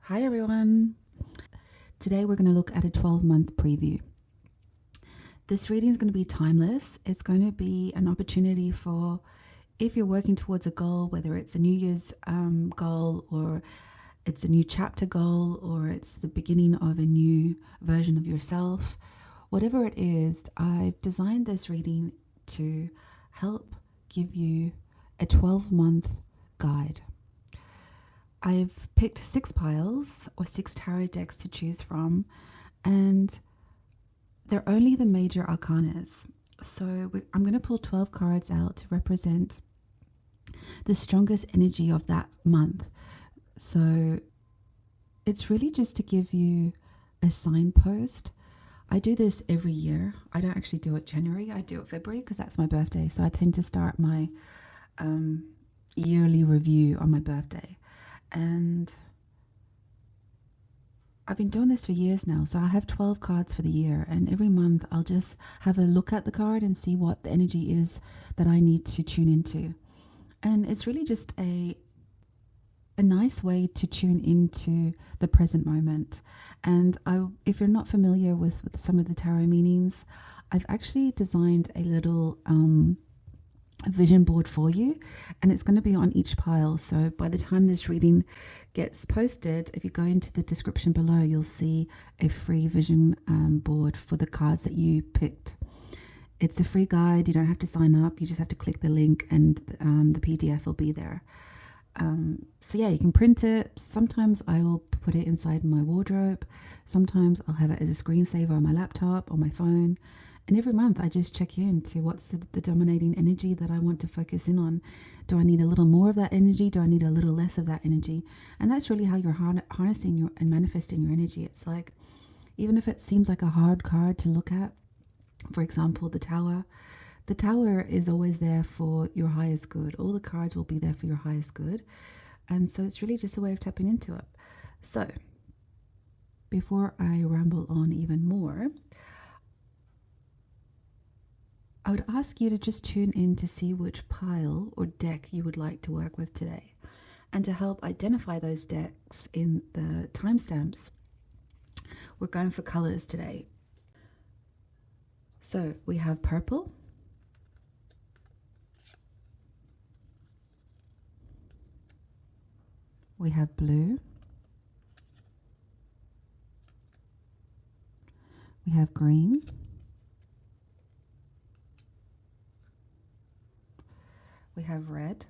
Hi everyone. Today we're going to look at a 12-month preview. This reading is going to be timeless. It's going to be an opportunity for, if you're working towards a goal, whether it's a New Year's goal, or it's a new chapter goal, or it's the beginning of a new version of yourself, whatever it is, I've designed this reading to help give you a 12-month guide. I've picked 6 piles or 6 tarot decks to choose from, and they're only the major arcanas. So I'm going to pull 12 cards out to represent the strongest energy of that month. So it's really just to give you a signpost. I do this every year. I don't actually do it January. I do it February because that's my birthday. So I tend to start my yearly review on my birthday. And I've been doing this for years now. So I have 12 cards for the year, and every month I'll just have a look at the card and see what the energy is that I need to tune into. And it's really just a nice way to tune into the present moment. And if you're not familiar with some of the tarot meanings, I've actually designed a little vision board for you, and it's going to be on each pile. So by the time this reading gets posted, if you go into the description below, you'll see a free vision board for the cards that you picked. It's a free guide. You don't have to sign up. You just have to click the link, and the PDF will be there. So yeah, you can print it. Sometimes I will put it inside my wardrobe. Sometimes I'll have it as a screensaver on my laptop or my phone. And every month I just check in to what's the dominating energy that I want to focus in on. Do I need a little more of that energy? Do I need a little less of that energy? And that's really how you're harnessing and manifesting your energy. It's like, even if it seems like a hard card to look at, for example, the Tower is always there for your highest good. All the cards will be there for your highest good. And so it's really just a way of tapping into it. So before I ramble on even more, I would ask you to just tune in to see which pile or deck you would like to work with today. And to help identify those decks in the timestamps, we're going for colors today. So we have purple, we have blue, we have green, we have red,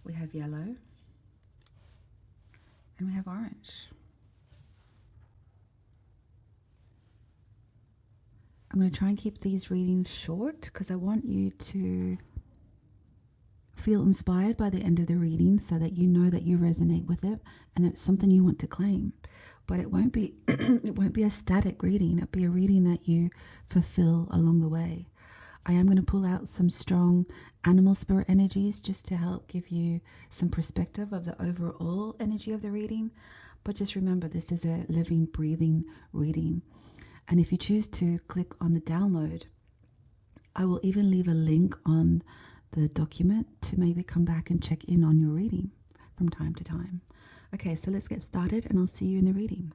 we have yellow, and we have orange. I'm going to try and keep these readings short because I want you to feel inspired by the end of the reading so that you know that you resonate with it and it's something you want to claim. But it won't be it won't be a static reading. It'll be a reading that you fulfill along the way. I am going to pull out some strong animal spirit energies just to help give you some perspective of the overall energy of the reading. But just remember, this is a living, breathing reading. And if you choose to click on the download, I will even leave a link on the document to maybe come back and check in on your reading from time to time. Okay, so let's get started and I'll see you in the reading.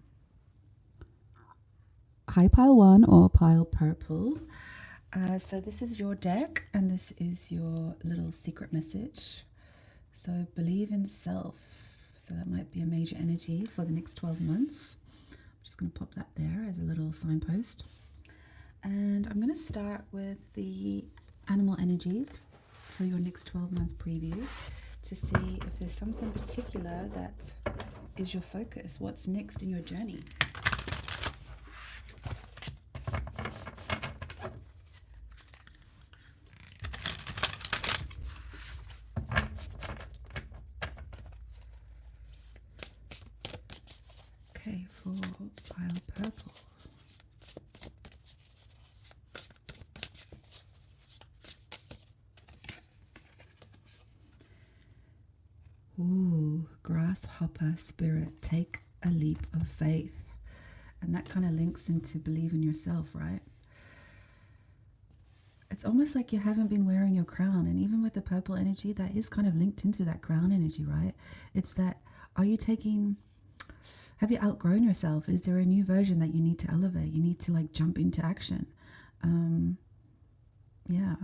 Hi, pile 1 or pile purple. So this is your deck and this is your little secret message. So believe in self. So that might be a major energy for the next 12 months. I'm just going to pop that there as a little signpost. And I'm going to start with the animal energies for your next 12-month preview to see if there's something particular that is your focus. What's next in your journey? Okay, for pile purple. Ooh, grasshopper spirit, take a leap of faith. And that kind of links into believe in yourself, right? it's almost like you haven't been wearing your crown. And even with the purple energy, that is kind of linked into that crown energy, right? It's that, have you outgrown yourself? Is there a new version that you need to elevate? You need to like jump into action. Yeah,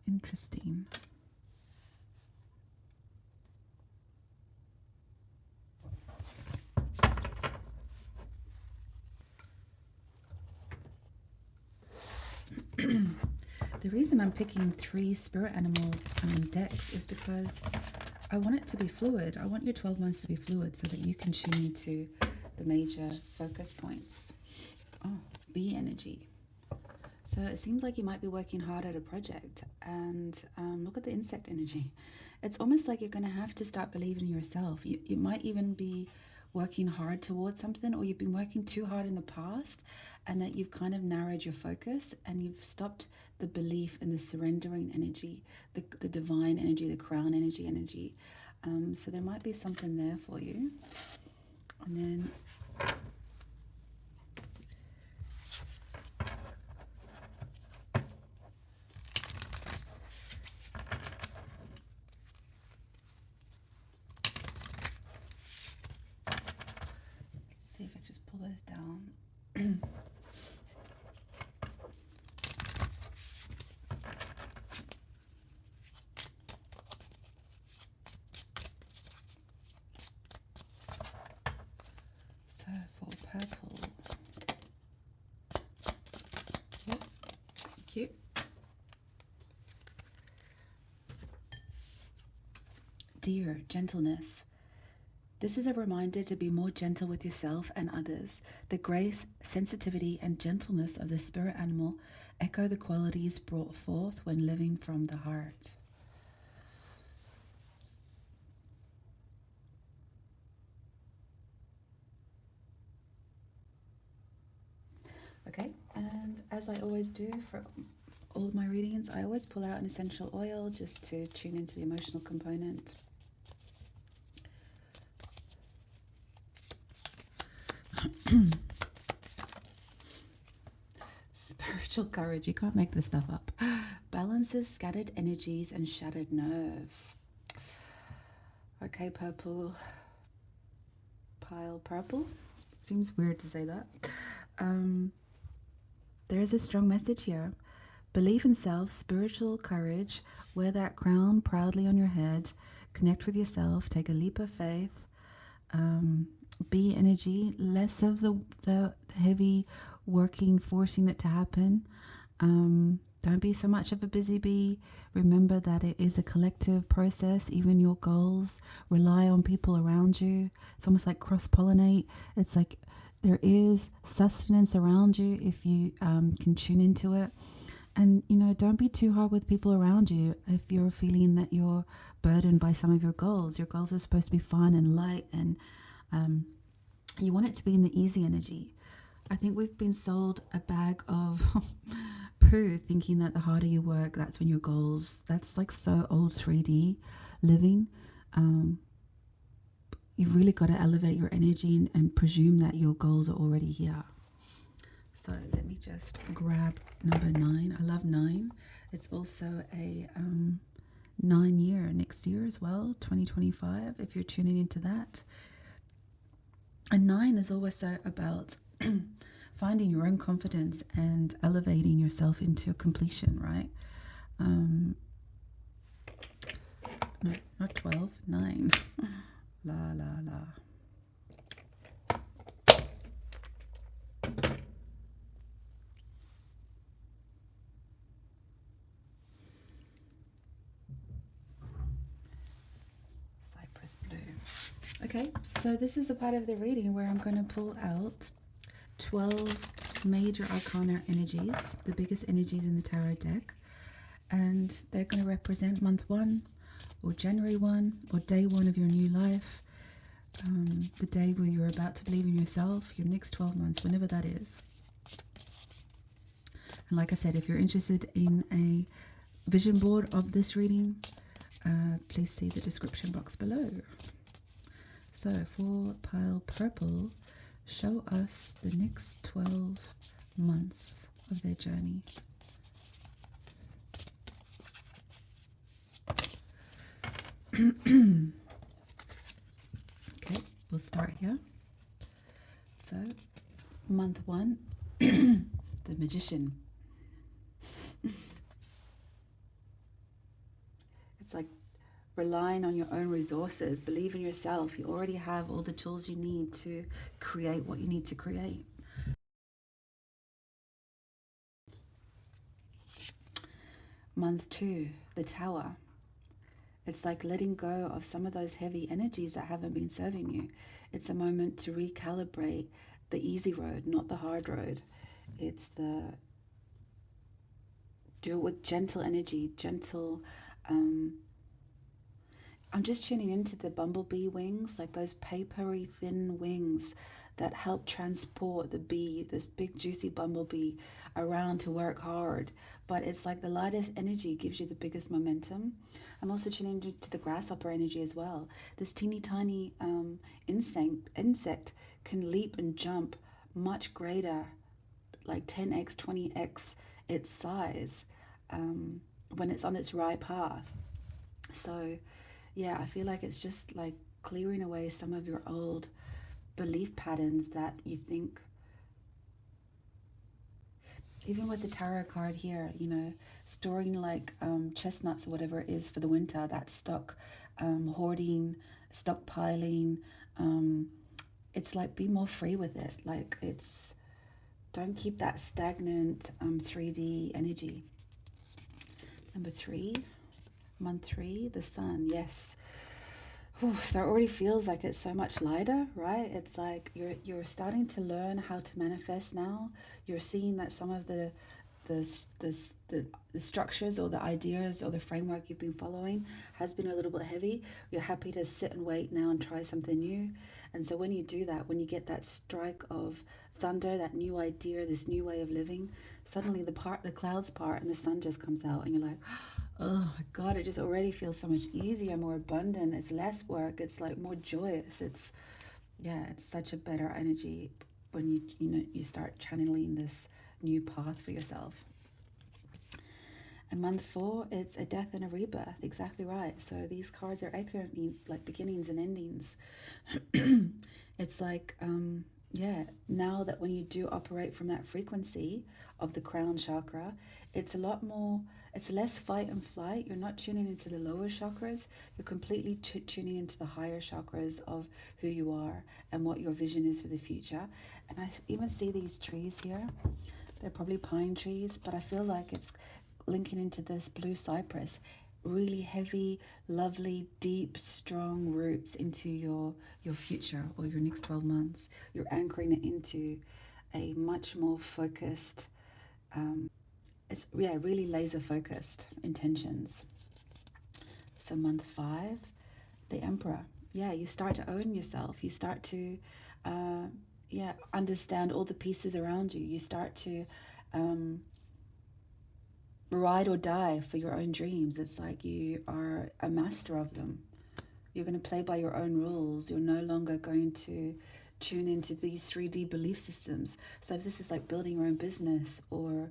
interesting. The reason I'm picking 3 spirit animal decks is because I want it to be fluid. I want your 12 months to be fluid so that you can tune into the major focus points. Oh, bee energy. So it seems like you might be working hard at a project, and look at the insect energy. It's almost like you're going to have to start believing in yourself. You might even be working hard towards something, or you've been working too hard in the past, and that you've kind of narrowed your focus and you've stopped the belief in the surrendering energy, the divine energy, the crown energy. So there might be something there for you. And then see if I just pull those down. So for purple, yep, cute. Dear, gentleness. This is a reminder to be more gentle with yourself and others. The grace, sensitivity, and gentleness of the spirit animal echo the qualities brought forth when living from the heart. Okay, and as I always do for all of my readings, I always pull out an essential oil just to tune into the emotional component. Spiritual courage, you can't make this stuff up. Balances scattered energies and shattered nerves. Okay, purple. Pile purple. Seems weird to say that. There is a strong message here. Believe in self, spiritual courage, wear that crown proudly on your head, connect with yourself, take a leap of faith. Bee energy, less of the heavy working, forcing it to happen. Don't be so much of a busy bee. Remember that it is a collective process. Even your goals rely on people around you. It's almost like cross-pollinate. It's like there is sustenance around you if you can tune into it. And, don't be too hard with people around you if you're feeling that you're burdened by some of your goals. Your goals are supposed to be fun and light, and you want it to be in the easy energy. I think we've been sold a bag of poo, thinking that the harder you work, that's when your goals, that's like so old 3D living. You've really got to elevate your energy and presume that your goals are already here. So let me just grab number 9. I love 9. It's also a 9 year next year as well, 2025, if you're tuning into that. And 9 is also about finding your own confidence and elevating yourself into completion, right? No, not 12, 9. La, la, la. Cypress blue. Okay, so this is the part of the reading where I'm going to pull out 12 major arcana energies, the biggest energies in the tarot deck, and they're going to represent month 1 or January 1 or day 1 of your new life, the day where you're about to believe in yourself, your next 12 months, whenever that is. And like I said, if you're interested in a vision board of this reading, please see the description box below. So for pile purple, show us the next 12 months of their journey. Okay, we'll start here. So, month 1, the Magician. It's like relying on your own resources, believe in yourself. You already have all the tools you need to create what you need to create. Month 2, the Tower. It's like letting go of some of those heavy energies that haven't been serving you. It's a moment to recalibrate the easy road, not the hard road. It's the do it with gentle energy, gentle. I'm just tuning into the bumblebee wings, like those papery thin wings that help transport the bee, this big juicy bumblebee, around to work hard. But it's like the lightest energy gives you the biggest momentum. I'm also tuning into the grasshopper energy as well. This teeny tiny insect can leap and jump much greater, like 10x, 20x its size when it's on its right path. So yeah, I feel like it's just like clearing away some of your old belief patterns that you think, even with the tarot card here, you know, storing like chestnuts or whatever it is for the winter, that stock, hoarding, stockpiling. It's like be more free with it. Like it's, don't keep that stagnant 3D energy. Number 3, month 3, the Sun. Yes. So it already feels like it's so much lighter, right? It's like you're starting to learn how to manifest now. You're seeing that some of the structures or the ideas or the framework you've been following has been a little bit heavy. You're happy to sit and wait now and try something new. And so when you do that, when you get that strike of thunder, that new idea, this new way of living, suddenly the clouds part and the sun just comes out and you're like, oh my God, it just already feels so much easier, more abundant. It's less work. It's like more joyous. It's such a better energy when you start channeling this new path for yourself. And month 4, it's a death and a rebirth. Exactly right. So these cards are echoing like beginnings and endings. It's like, now that when you do operate from that frequency of the crown chakra, it's a lot more, it's less fight and flight. You're not tuning into the lower chakras. You're completely tuning into the higher chakras of who you are and what your vision is for the future. And I even see these trees here. They're probably pine trees, but I feel like it's linking into this blue cypress, really heavy, lovely, deep, strong roots into your future or your next 12 months. You're anchoring it into a much more focused, really laser focused intentions. So month 5, the Emperor. Yeah, you start to own yourself. You start to understand all the pieces around you. You start to ride or die for your own dreams. It's like you are a master of them. You're going to play by your own rules. You're no longer going to tune into these 3D belief systems. So if this is like building your own business or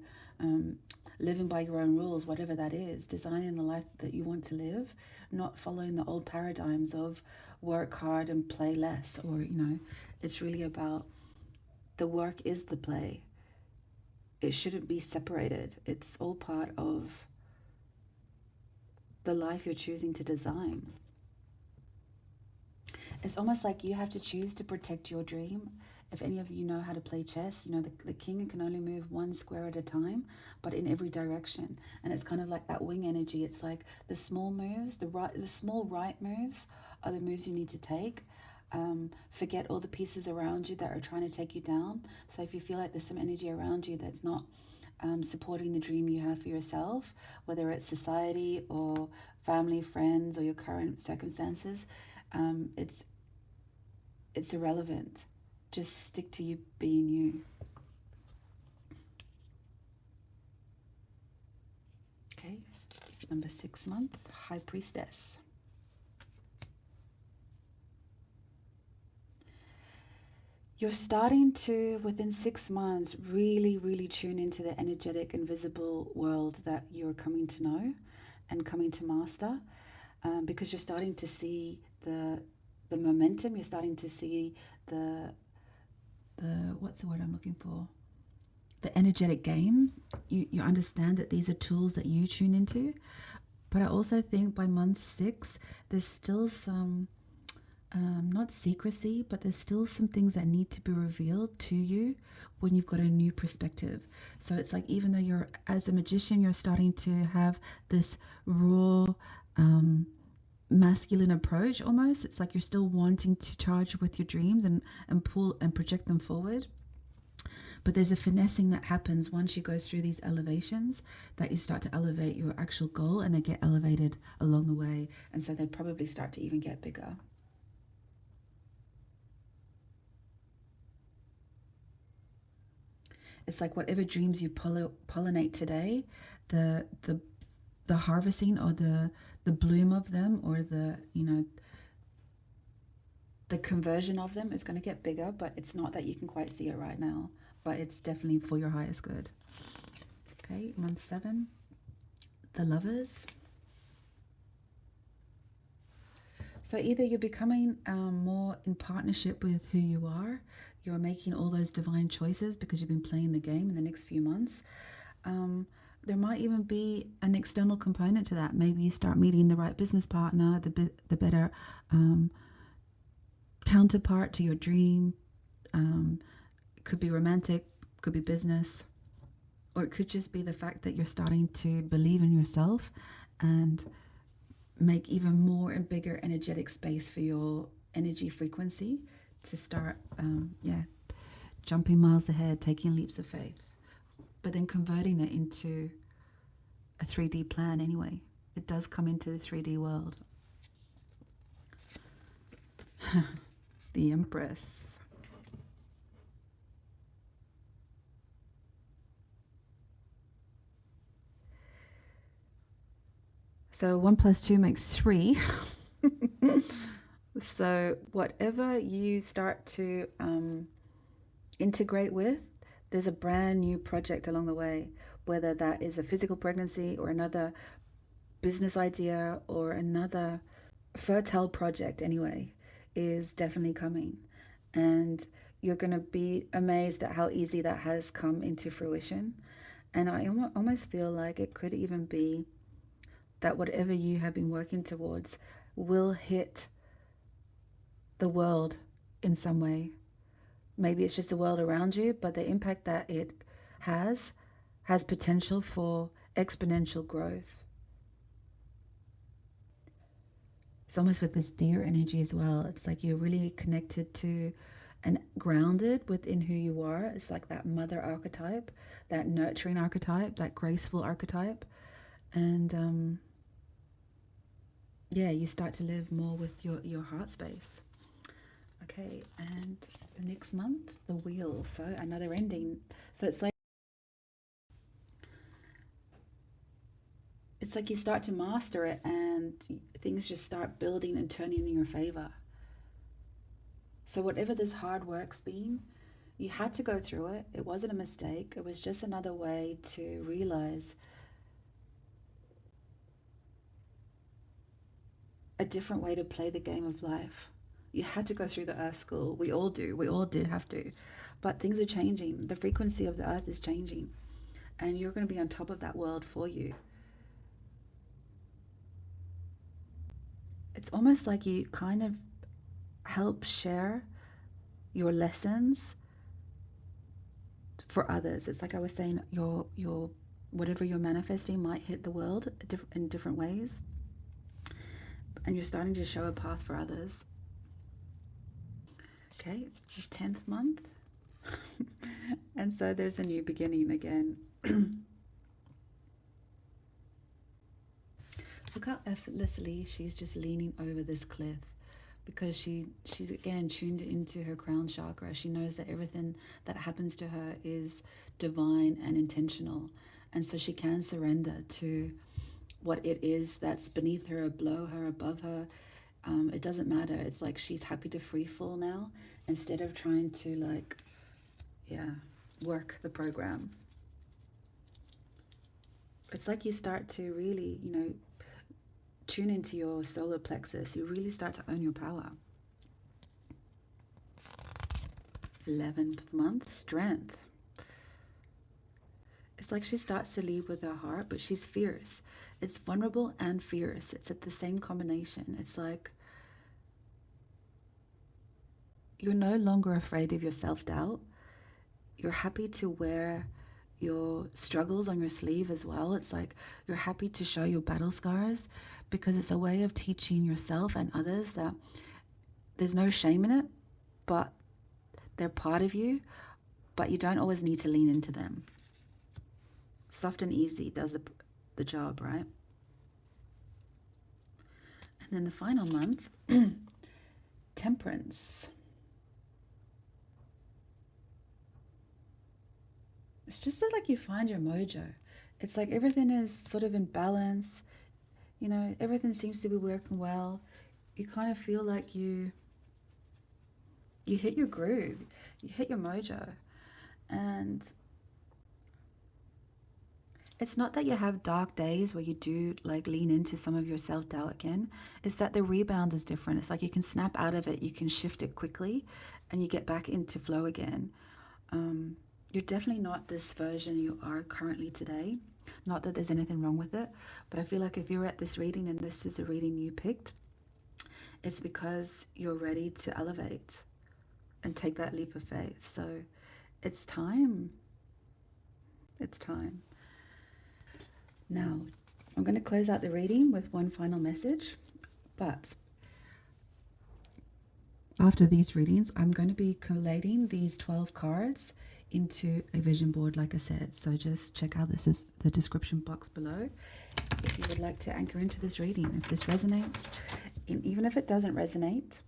living by your own rules, whatever that is, designing the life that you want to live, not following the old paradigms of work hard and play less, or, it's really about the work is the play. It shouldn't be separated. It's all part of the life you're choosing to design. It's almost like you have to choose to protect your dream. If any of you know how to play chess, the king can only move one square at a time, but in every direction. And it's kind of like that wing energy. It's like the small moves, the small right moves are the moves you need to take. Forget all the pieces around you that are trying to take you down. So if you feel like there's some energy around you that's not supporting the dream you have for yourself, whether it's society or family, friends, or your current circumstances, it's irrelevant. Just stick to you being you. Okay, number 6 month, High Priestess. You're starting to, within 6 months, really, really tune into the energetic, invisible world that you're coming to know and coming to master. because you're starting to see the momentum. You're starting to see the what's the word I'm looking for? The energetic game. You understand that these are tools that you tune into. But I also think by month 6, there's still some, not secrecy, but there's still some things that need to be revealed to you when you've got a new perspective. So it's like, even though you're, as a magician, you're starting to have this raw, masculine approach almost. It's like you're still wanting to charge with your dreams and pull and project them forward. But there's a finessing that happens once you go through these elevations, that you start to elevate your actual goal, and they get elevated along the way. And so they probably start to even get bigger. It's like whatever dreams you pollinate today, the harvesting, or the bloom of them, or the conversion of them is going to get bigger. But it's not that you can quite see it right now, but it's definitely for your highest good. Okay, month 7, the Lovers. So either you're becoming more in partnership with who you are, you're making all those divine choices because you've been playing the game in the next few months. There might even be an external component to that. Maybe you start meeting the right business partner, the better counterpart to your dream. It could be romantic, could be business, or it could just be the fact that you're starting to believe in yourself and make even more and bigger energetic space for your energy frequency to start, jumping miles ahead, taking leaps of faith, but then converting it into a 3D plan anyway. It does come into the 3D world. The Empress. So 1 + 2 makes 3. So whatever you start to integrate with, there's a brand new project along the way, whether that is a physical pregnancy or another business idea or another fertile project anyway, is definitely coming. And you're going to be amazed at how easy that has come into fruition. And I almost feel like it could even be that whatever you have been working towards will hit the world in some way. Maybe it's just the world around you, but the impact that it has potential for exponential growth. It's almost with this deer energy as well. It's like you're really connected to and grounded within who you are. It's like that mother archetype, that nurturing archetype, that graceful archetype. And you start to live more with your heart space. Okay, and the next month, the Wheel. So another ending. So it's like you start to master it, and things just start building and turning in your favor. So whatever this hard work's been, you had to go through it. It wasn't a mistake. It was just another way to realize a different way to play the game of life. You had to go through the earth school. We all do. We all did have to. But things are changing. The frequency of the earth is changing. And you're going to be on top of that world for you. It's almost like you kind of help share your lessons for others. It's like I was saying, your whatever you're manifesting might hit the world in different ways. And you're starting to show a path for others. Okay, the 10th month. And so there's a new beginning again. Look how effortlessly she's just leaning over this cliff, because she's again tuned into her crown chakra. She knows that everything that happens to her is divine and intentional. And so she can surrender to what it is that's beneath her, below her, above her. It doesn't matter. It's like she's happy to free fall now, instead of trying to work the program. It's like you start to really, tune into your solar plexus. You really start to own your power. 11th month, strength. It's like she starts to lead with her heart, but she's fierce. It's vulnerable and fierce. It's at the same combination. It's like you're no longer afraid of your self-doubt. You're happy to wear your struggles on your sleeve as well. It's like you're happy to show your battle scars, because it's a way of teaching yourself and others that there's no shame in it, but they're part of you, but you don't always need to lean into them. Soft and easy does the job, right? And then the final month, temperance. It's just that, like, you find your mojo. It's like everything is sort of in balance. You know, everything seems to be working well. You kind of feel like you hit your groove. You hit your mojo. And it's not that you have dark days where you do like lean into some of your self-doubt again. It's that the rebound is different. It's like you can snap out of it. You can shift it quickly and you get back into flow again. You're definitely not this version you are currently today. Not that there's anything wrong with it, but I feel like if you're at this reading and this is a reading you picked, it's because you're ready to elevate and take that leap of faith. So it's time. It's time. Now, I'm going to close out the reading with one final message, but after these readings, I'm going to be collating these 12 cards into a vision board, like I said. So just check out the description box below if you would like to anchor into this reading. If this resonates, and even if it doesn't resonate,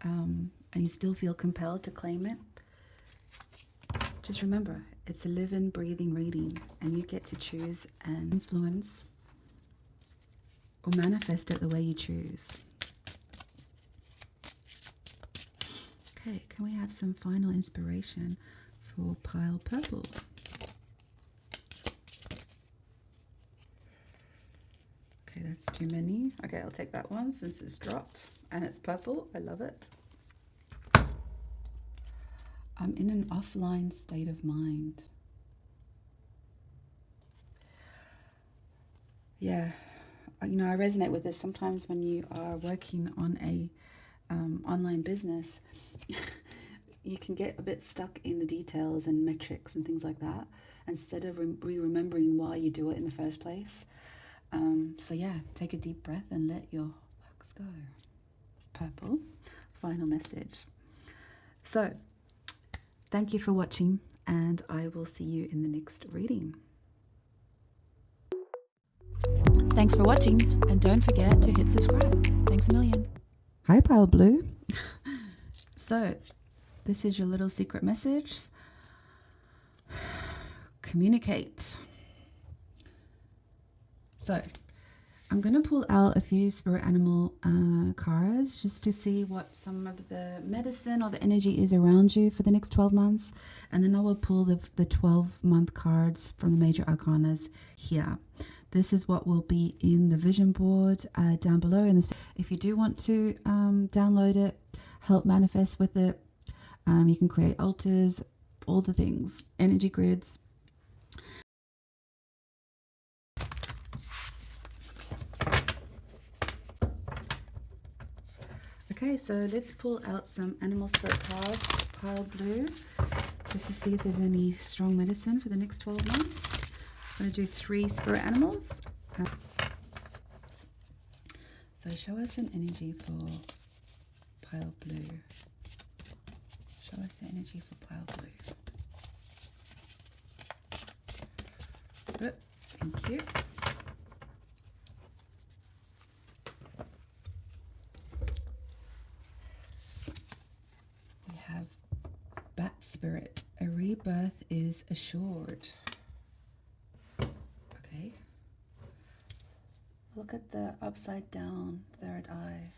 and you still feel compelled to claim it, just remember, it's a living, breathing reading, and you get to choose and influence or manifest it the way you choose. Okay, can we have some final inspiration for pile purple? Okay, that's too many. Okay, I'll take that one since it's dropped and it's purple. I love it. I'm in an offline state of mind. Yeah, you know, I resonate with this. Sometimes when you are working on a online business, you can get a bit stuck in the details and metrics and things like that, instead of remembering why you do it in the first place. So yeah, take a deep breath and let your works go. Purple, final message. So, thank you for watching, and I will see you in the next reading. Thanks for watching, and don't forget to hit subscribe. Thanks a million. Hi, Pile Blue. So, this is your little secret message. Communicate. So, I'm going to pull out a few spirit animal cards just to see what some of the medicine or the energy is around you for the next 12 months. And then I will pull the 12-month cards from the major arcanas here. This is what will be in the vision board down below. And if you do want to download it, help manifest with it, you can create altars, all the things, energy grids. Okay, so let's pull out some animal spirit cards, pile blue, just to see if there's any strong medicine for the next 12 months. I'm going to do 3 spirit animals. So show us an energy for pile blue. Show us the energy for pile blue. Good, thank you. We have bat spirit. A rebirth is assured. Okay. Look at the upside down third eye.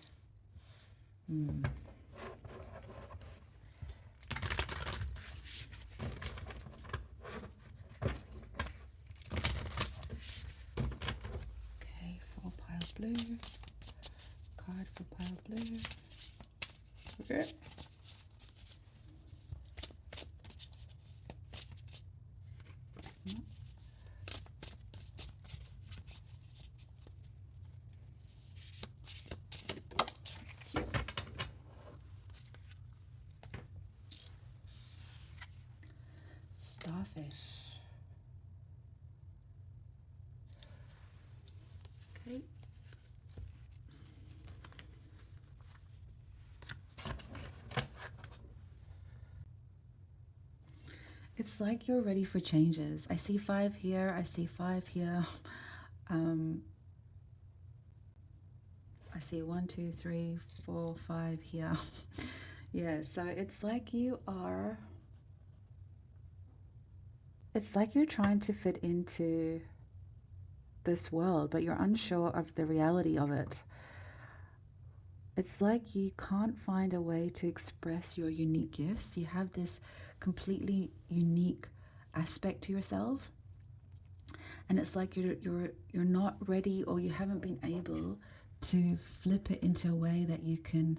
Okay, 4 pile blue. Card for pile blue. Okay. Starfish. Okay. It's like you're ready for changes. I see 5 here. I see 5 here. I see 1, 2, 3, 4, 5 here. Yeah, so it's like you are. It's like you're trying to fit into this world, but you're unsure of the reality of it. It's like you can't find a way to express your unique gifts. You have this completely unique aspect to yourself, and it's like you're not ready, or you haven't been able to flip it into a way that you can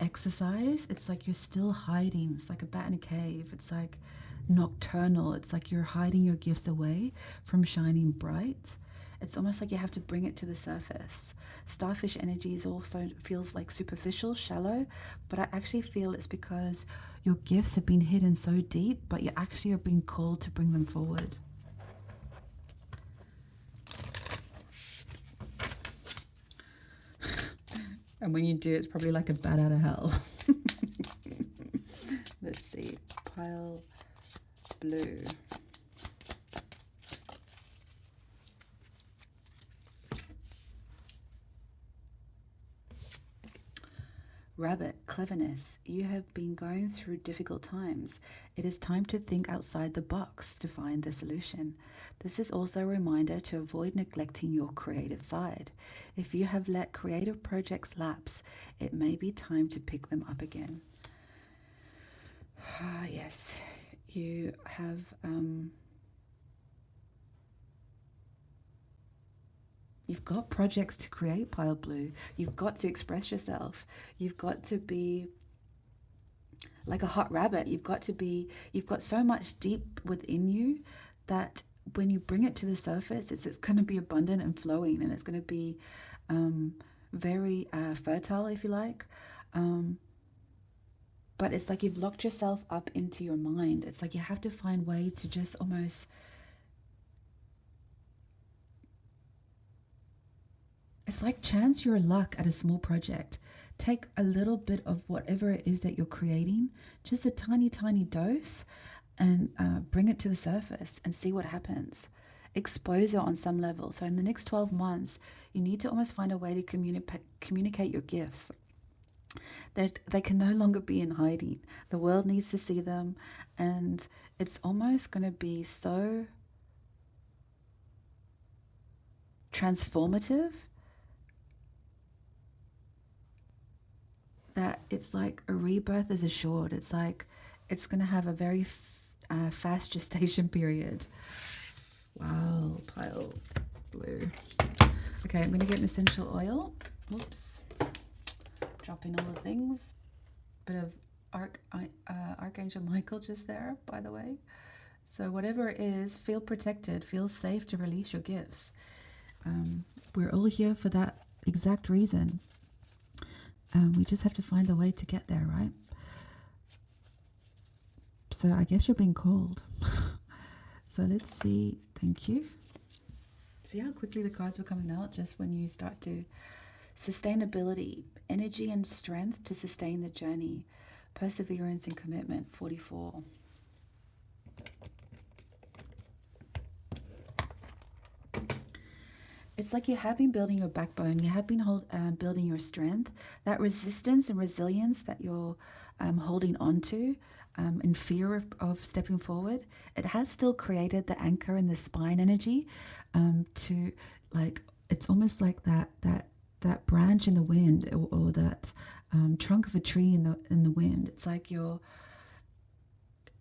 exercise. It's like you're still hiding. It's like a bat in a cave. It's like nocturnal. It's like you're hiding your gifts away from shining bright. It's almost like you have to bring it to the surface. Starfish energy is also feels like superficial, shallow, but I actually feel it's because your gifts have been hidden so deep, but you actually are being called to bring them forward. And when you do, it's probably like a bat out of hell. Let's see. Pile blue. Rabbit, cleverness. You have been going through difficult times. It is time to think outside the box to find the solution. This is also a reminder to avoid neglecting your creative side. If you have let creative projects lapse, it may be time to pick them up again. Ah, yes, you have you've got projects to create, Pile Blue. You've got to express yourself. You've got to be like a hot rabbit. You've got so much deep within you that when you bring it to the surface, it's going to be abundant and flowing, and it's going to be very fertile, if you like. But it's like you've locked yourself up into your mind. It's like you have to find ways to just almost... It's like chance your luck at a small project. Take a little bit of whatever it is that you're creating, just a tiny, tiny dose, and bring it to the surface and see what happens. Expose it on some level. So in the next 12 months, you need to almost find a way to communicate your gifts. That they can no longer be in hiding. The world needs to see them, and it's almost going to be so transformative that it's like a rebirth is assured. It's like it's going to have a very fast gestation period. Wow, Pile Blue. Okay, I'm going to get an essential oil. Oops. Dropping all the things. Bit of Archangel Michael just there, by the way. So whatever it is, feel protected, feel safe to release your gifts. We're all here for that exact reason. We just have to find a way to get there, right? So I guess you're being called. So let's see. Thank you. See how quickly the cards were coming out just when you start to... Sustainability, energy and strength to sustain the journey. Perseverance and commitment, 44. It's like you have been building your backbone. You have been building your strength. That resistance and resilience that you're holding on to in fear of stepping forward, it has still created the anchor and the spine energy to, like, it's almost like that branch in the wind, or that trunk of a tree in the wind. It's like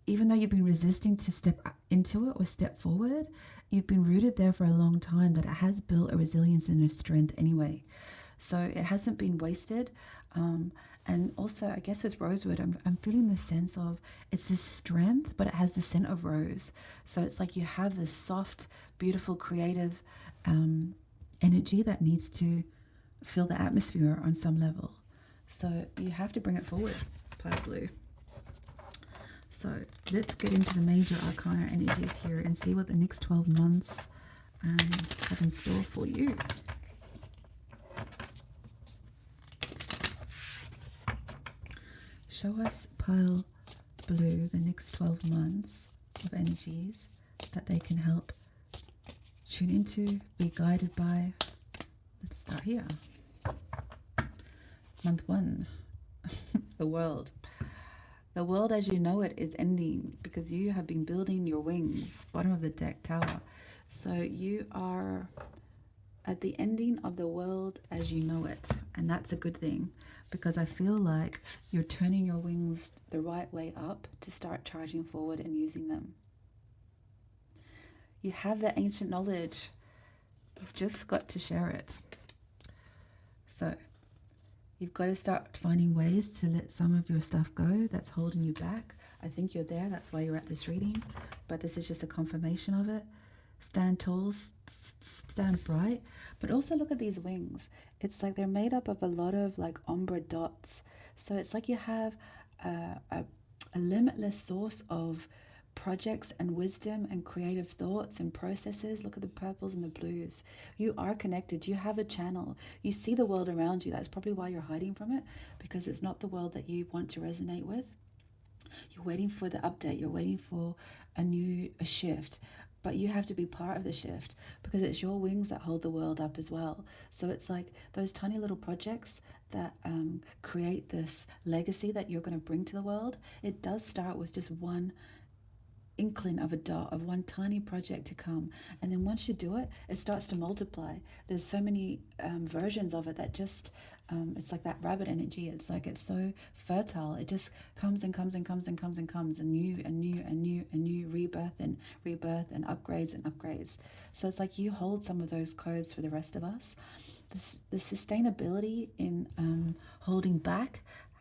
even though you've been resisting to step into it or step forward, you've been rooted there for a long time, that it has built a resilience and a strength anyway. So it hasn't been wasted. And also, I guess with rosewood, I'm feeling the sense of it's this strength, but it has the scent of rose. So it's like you have this soft, beautiful, creative energy that needs to fill the atmosphere on some level. So you have to bring it forward, pale blue. So let's get into the major arcana energies here and see what the next 12 months have in store for you. Show us, pale blue, the next 12 months of energies that they can help tune into, be guided by. Let's start here. Month 1, the world. The world as you know it is ending because you have been building your wings. Bottom of the deck, Tower. So you are at the ending of the world as you know it. And that's a good thing, because I feel like you're turning your wings the right way up to start charging forward and using them. You have the ancient knowledge. You've just got to share it. So you've got to start finding ways to let some of your stuff go that's holding you back. I think you're there. That's why you're at this reading. But this is just a confirmation of it. Stand tall, stand bright. But also look at these wings. It's like they're made up of a lot of like ombre dots. So it's like you have a limitless source of projects and wisdom and creative thoughts and processes. Look at the purples and the blues. You are connected. You have a channel. You see the world around you. That's probably why you're hiding from it, because it's not the world that you want to resonate with. You're waiting for the update. You're waiting for a shift. But you have to be part of the shift, because it's your wings that hold the world up as well. So it's like those tiny little projects that create this legacy that you're going to bring to the world. It does start with just one inkling of a dot, of one tiny project to come, and then once you do it, it starts to multiply. There's so many versions of it that just it's like that rabbit energy. It's like it's so fertile. It just comes and comes and comes and comes and comes, and new rebirth and upgrades and upgrades. So it's like you hold some of those codes for the rest of us. The sustainability in holding back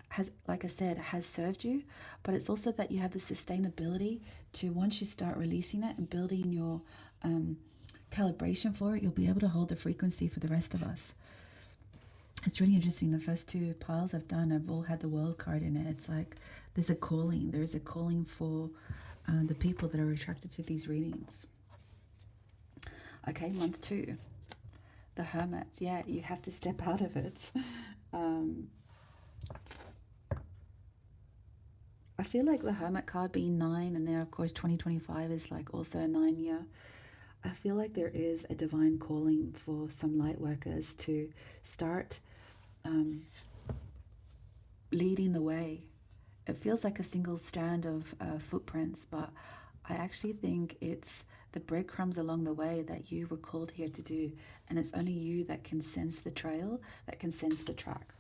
has, like I said, has served you, but it's also that you have the sustainability to, once you start releasing it and building your calibration for it, you'll be able to hold the frequency for the rest of us. It's really interesting. The first 2 piles I've done, I've all had the world card in it. It's like there's a calling. There's a calling for the people that are attracted to these readings. Okay, month 2, the Hermit. Yeah, you have to step out of it. I feel like the Hermit card being 9, and then of course 2025 is like also a 9 year. I feel like there is a divine calling for some light workers to start leading the way. It feels like a single strand of footprints, but I actually think it's the breadcrumbs along the way that you were called here to do, and it's only you that can sense the trail, that can sense the track.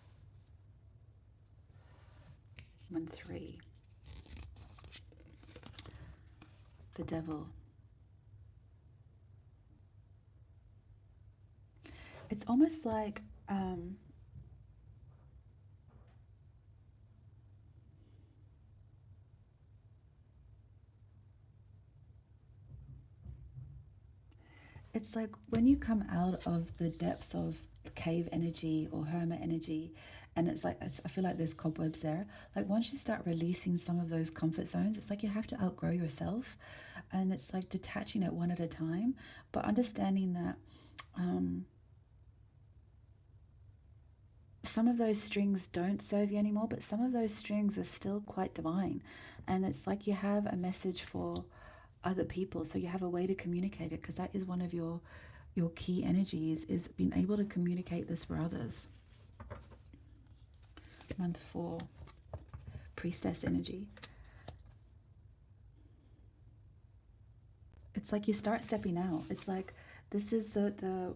Month 3. The Devil. It's almost like it's like when you come out of the depths of cave energy or hermit energy, and it's like I feel like there's cobwebs there. Like once you start releasing some of those comfort zones, it's like you have to outgrow yourself, and it's like detaching it one at a time, but understanding that some of those strings don't serve you anymore, but some of those strings are still quite divine, and it's like you have a message for other people, so you have a way to communicate it, because that is one of your key energies, is being able to communicate this for others. Month 4, Priestess energy. It's like you start stepping out. It's like this is the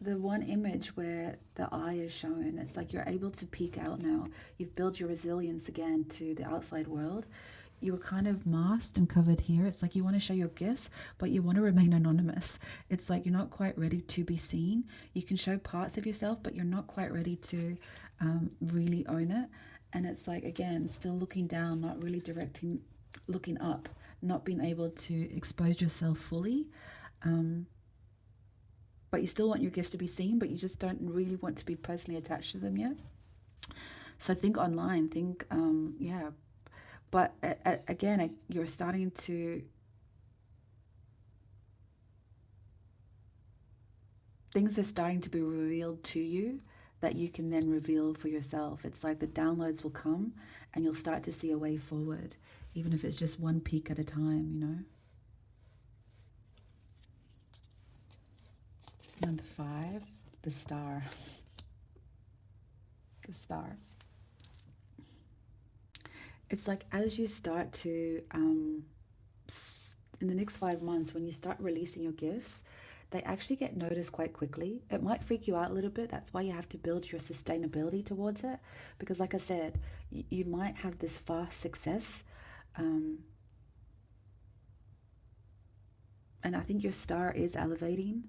one image where the eye is shown. It's like you're able to peek out now. You've built your resilience again to the outside world. you were kind of masked and covered here. It's like you want to show your gifts, but you want to remain anonymous. It's like you're not quite ready to be seen. You can show parts of yourself, but you're not quite ready to really own it. And it's like, again, still looking down, not really directing, looking up, not being able to expose yourself fully. But you still want your gifts to be seen, but you just don't really want to be personally attached to them yet. So think online, think, yeah. But again, you're starting to, things are starting to be revealed to you that you can then reveal for yourself. It's like the downloads will come and you'll start to see a way forward, even if it's just one peak at a time, you know. Number 5, the star. The star. It's like as you start to, in the next 5 months, when you start releasing your gifts, they actually get noticed quite quickly. It might freak you out a little bit. That's why you have to build your sustainability towards it. Because like I said, you might have this fast success. And I think your star is elevating.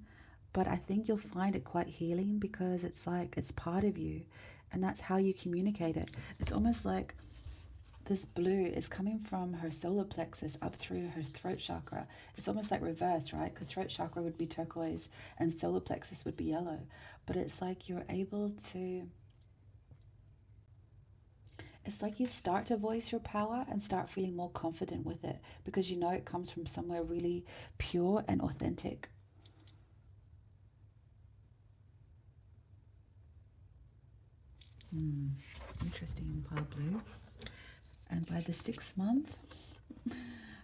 But I think you'll find it quite healing because it's like it's part of you. And that's how you communicate it. It's almost like this blue is coming from her solar plexus up through her throat chakra. It's almost like reverse, right? Because throat chakra would be turquoise and solar plexus would be yellow. But it's like you're able to, it's like you start to voice your power and start feeling more confident with it because you know it comes from somewhere really pure and authentic. Interesting, pile blue. And by the 6th month,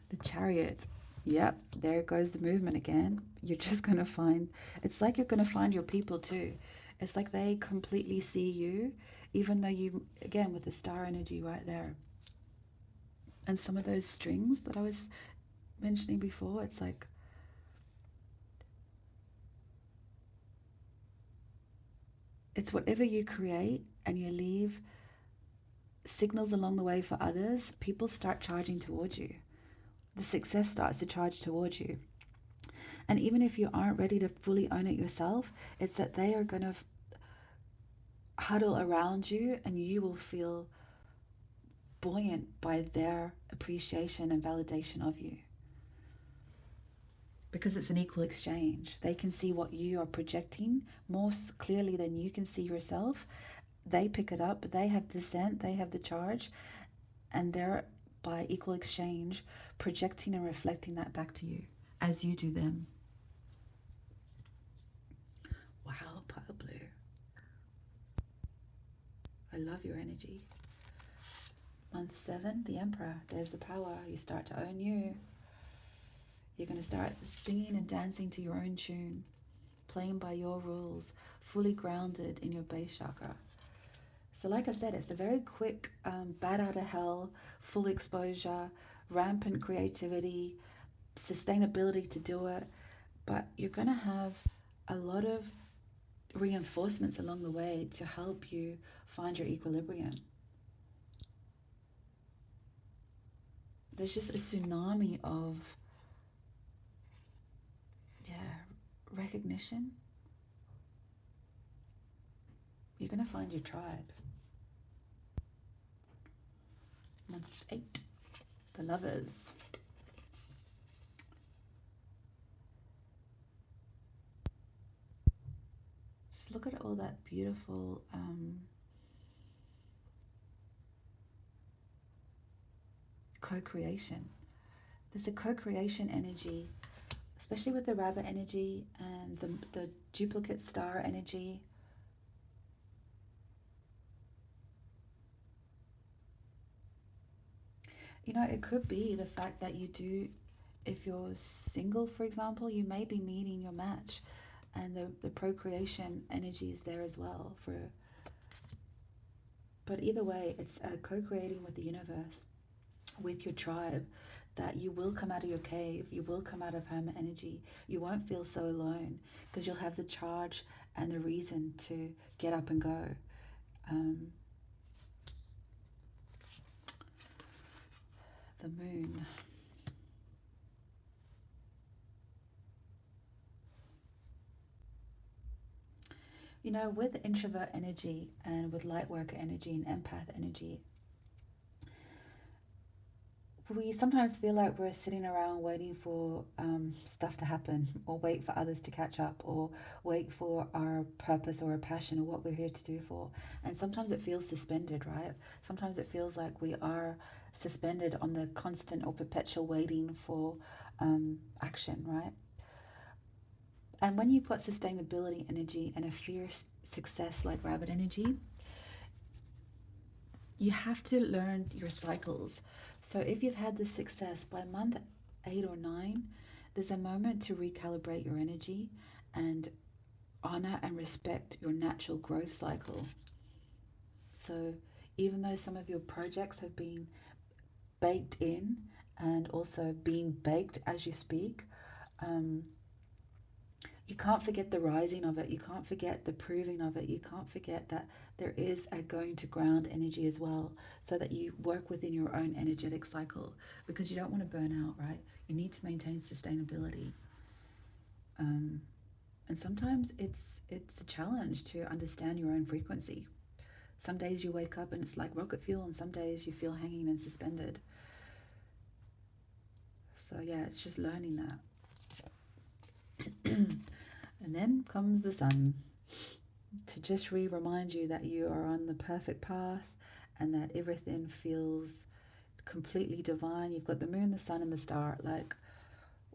the Chariot. Yep, there goes the movement again. You're just going to find, it's like you're going to find your people too. It's like they completely see you, even though you, again, with the star energy right there. And some of those strings that I was mentioning before, it's like, it's whatever you create and you leave signals along the way for others, people start charging towards you. The success starts to charge towards you. And even if you aren't ready to fully own it yourself, it's that they are going to huddle around you and you will feel buoyant by their appreciation and validation of you. Because it's an equal exchange. They can see what you are projecting more clearly than you can see yourself. They pick it up, they have the scent, they have the charge, and they're, by equal exchange, projecting and reflecting that back to you as you do them. Wow, pile blue. I love your energy. Month 7, the Emperor. There's the power. You start to own you. You're going to start singing and dancing to your own tune, playing by your rules, fully grounded in your base chakra. So like I said, it's a very quick, bat out of hell, full exposure, rampant creativity, sustainability to do it. But you're going to have a lot of reinforcements along the way to help you find your equilibrium. There's just a tsunami of, recognition. You're going to find your tribe. Month 8, the Lovers. Just look at all that beautiful co-creation. There's a co-creation energy, especially with the rabbit energy and the duplicate star energy. You know, it could be the fact that you do, if you're single, for example, you may be meeting your match, and the procreation energy is there as well. But either way, it's co-creating with the universe, with your tribe, that you will come out of your cave, you will come out of hermit energy. You won't feel so alone because you'll have the charge and the reason to get up and go. the moon. You know, with introvert energy and with light worker energy and empath energy, we sometimes feel like we're sitting around waiting for stuff to happen, or wait for others to catch up, or wait for our purpose or our passion or what we're here to do for. And sometimes it feels suspended, right? Sometimes it feels like we are suspended on the constant or perpetual waiting for action, right? And when you've got sustainability energy and a fierce success like rabbit energy, you have to learn your cycles. So if you've had this success by month 8 or 9, there's a moment to recalibrate your energy and honor and respect your natural growth cycle. So even though some of your projects have been baked in and also being baked as you speak, you can't forget the rising of it. You can't forget the proving of it. You can't forget that there is a going to ground energy as well, so that you work within your own energetic cycle, because you don't want to burn out, right? You need to maintain sustainability. And sometimes it's a challenge to understand your own frequency. Some days you wake up and it's like rocket fuel, and some days you feel hanging and suspended. So yeah, it's just learning that. And then comes the sun to just remind you that you are on the perfect path and that everything feels completely divine. You've got the moon, the sun, and the star. Like,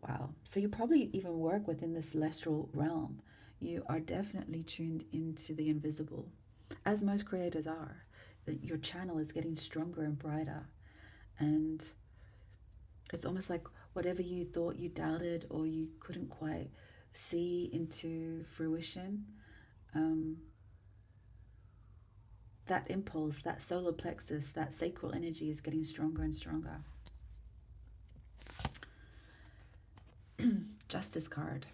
wow. So you probably even work within the celestial realm. You are definitely tuned into the invisible, as most creators are. That your channel is getting stronger and brighter. And it's almost like whatever you thought you doubted or you couldn't quite see into fruition, that impulse, that solar plexus, that sacral energy is getting stronger and stronger. Justice card.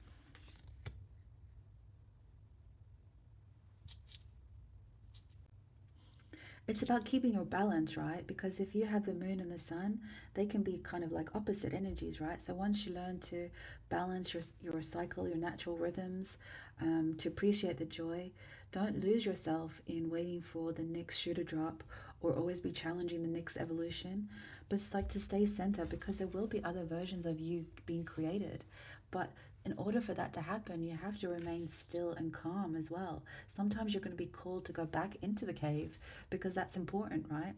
It's about keeping your balance, right? Because if you have the moon and the sun, they can be kind of like opposite energies, right? So once you learn to balance your cycle, your natural rhythms, to appreciate the joy, don't lose yourself in waiting for the next shoe to drop or always be challenging the next evolution. But it's like to stay centered, because there will be other versions of you being created. But in order for that to happen, you have to remain still and calm as well. Sometimes you're going to be called to go back into the cave, because that's important, right?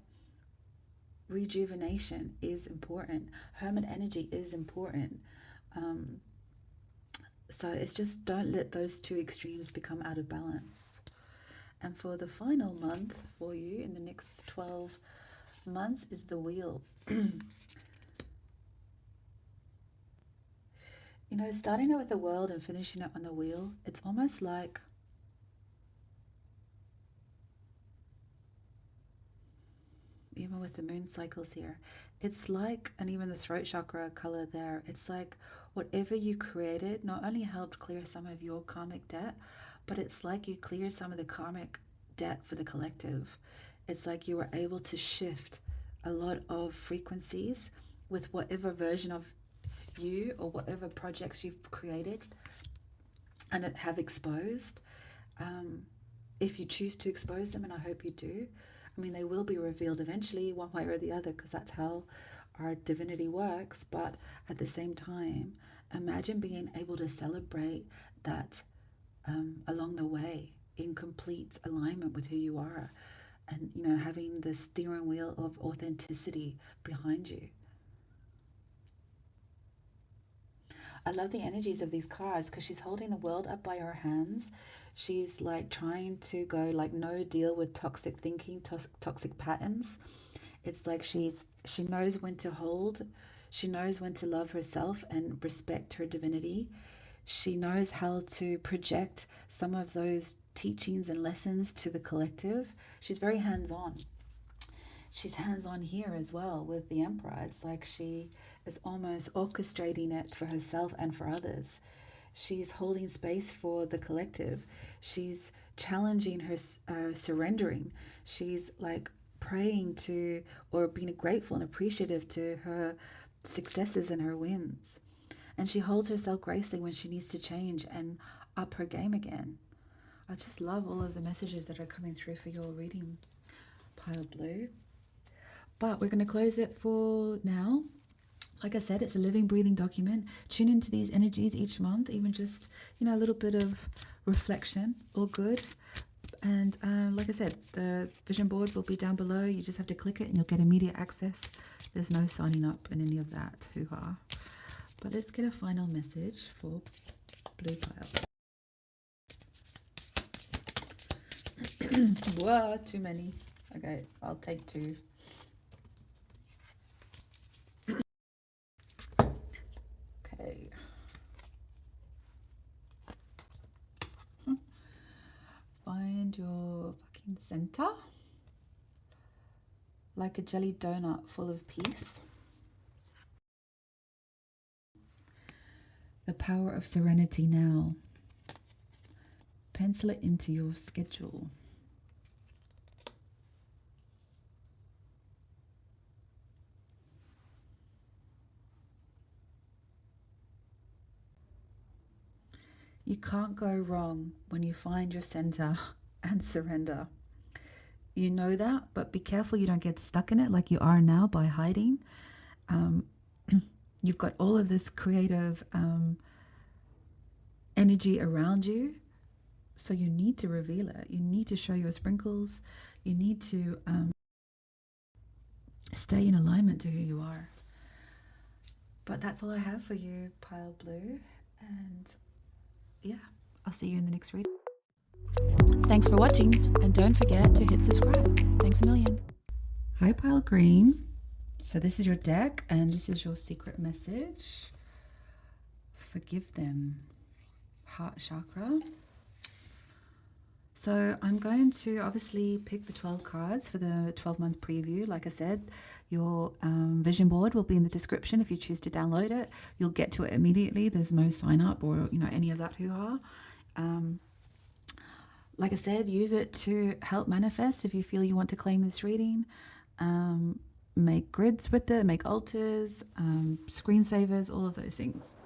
Rejuvenation is important. Hermit energy is important. So it's just, don't let those two extremes become out of balance. And for the final month for you in the next 12 months is the wheel. You know, starting out with the world and finishing it on the wheel, it's almost like even with the moon cycles here, it's like, and even the throat chakra color there, it's like whatever you created not only helped clear some of your karmic debt, but it's like you cleared some of the karmic debt for the collective. It's like you were able to shift a lot of frequencies with whatever version of you or whatever projects you've created and have exposed. If you choose to expose them, and I hope you do, I mean, they will be revealed eventually one way or the other, because that's how our divinity works. But at the same time, imagine being able to celebrate that along the way in complete alignment with who you are, and, you know, having the steering wheel of authenticity behind you. I love the energies of these cards, because she's holding the world up by her hands. She's like trying to go like no deal with toxic thinking, toxic patterns. It's like she knows when to hold. She knows when to love herself and respect her divinity. She knows how to project some of those teachings and lessons to the collective. She's very hands-on. She's hands-on here as well with the Emperor. It's like she is almost orchestrating it for herself and for others. She's holding space for the collective. She's challenging her surrendering. She's like praying to or being grateful and appreciative to her successes and her wins. And she holds herself gracefully when she needs to change and up her game again. I just love all of the messages that are coming through for your reading, Pile Blue. But we're going to close it for now. Like I said, it's a living, breathing document. Tune into these energies each month, even just, a little bit of reflection, all good. And like I said, the vision board will be down below. You just have to click it and you'll get immediate access. There's no signing up and any of that hoo-ha. But let's get a final message for Blue Pile. Whoa, too many. Okay, I'll take 2. Okay. Find your fucking center. Like a jelly donut full of peace. The power of serenity now. Pencil it into your schedule. You can't go wrong when you find your center and surrender. You know that, but be careful you don't get stuck in it like you are now by hiding. You've got all of this creative energy around you, so you need to reveal it. You need to show your sprinkles. You need to stay in alignment to who you are. But that's all I have for you, Pile Blue. And yeah, I'll see you in the next reading. Thanks for watching, and don't forget to hit subscribe. Thanks a million. Hi, Pile Green. So this is your deck, and this is your secret message. Forgive them. Heart chakra. So I'm going to obviously pick the 12 cards for the 12-month preview. Like I said, your vision board will be in the description if you choose to download it. You'll get to it immediately. There's no sign up or any of that hoo-ha. Like I said, use it to help manifest if you feel you want to claim this reading. Make grids with it, make altars, screensavers, all of those things.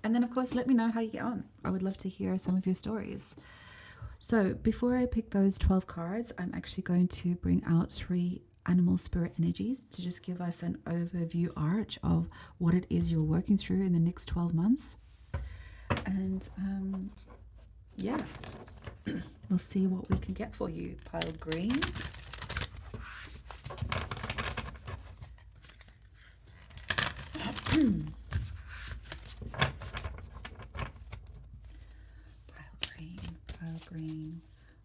And then, of course, let me know how you get on. I would love to hear some of your stories. So before I pick those 12 cards, I'm actually going to bring out 3 animal spirit energies to just give us an overview arch of what it is you're working through in the next 12 months. And yeah, we'll see what we can get for you, Pile Green. Pile Green,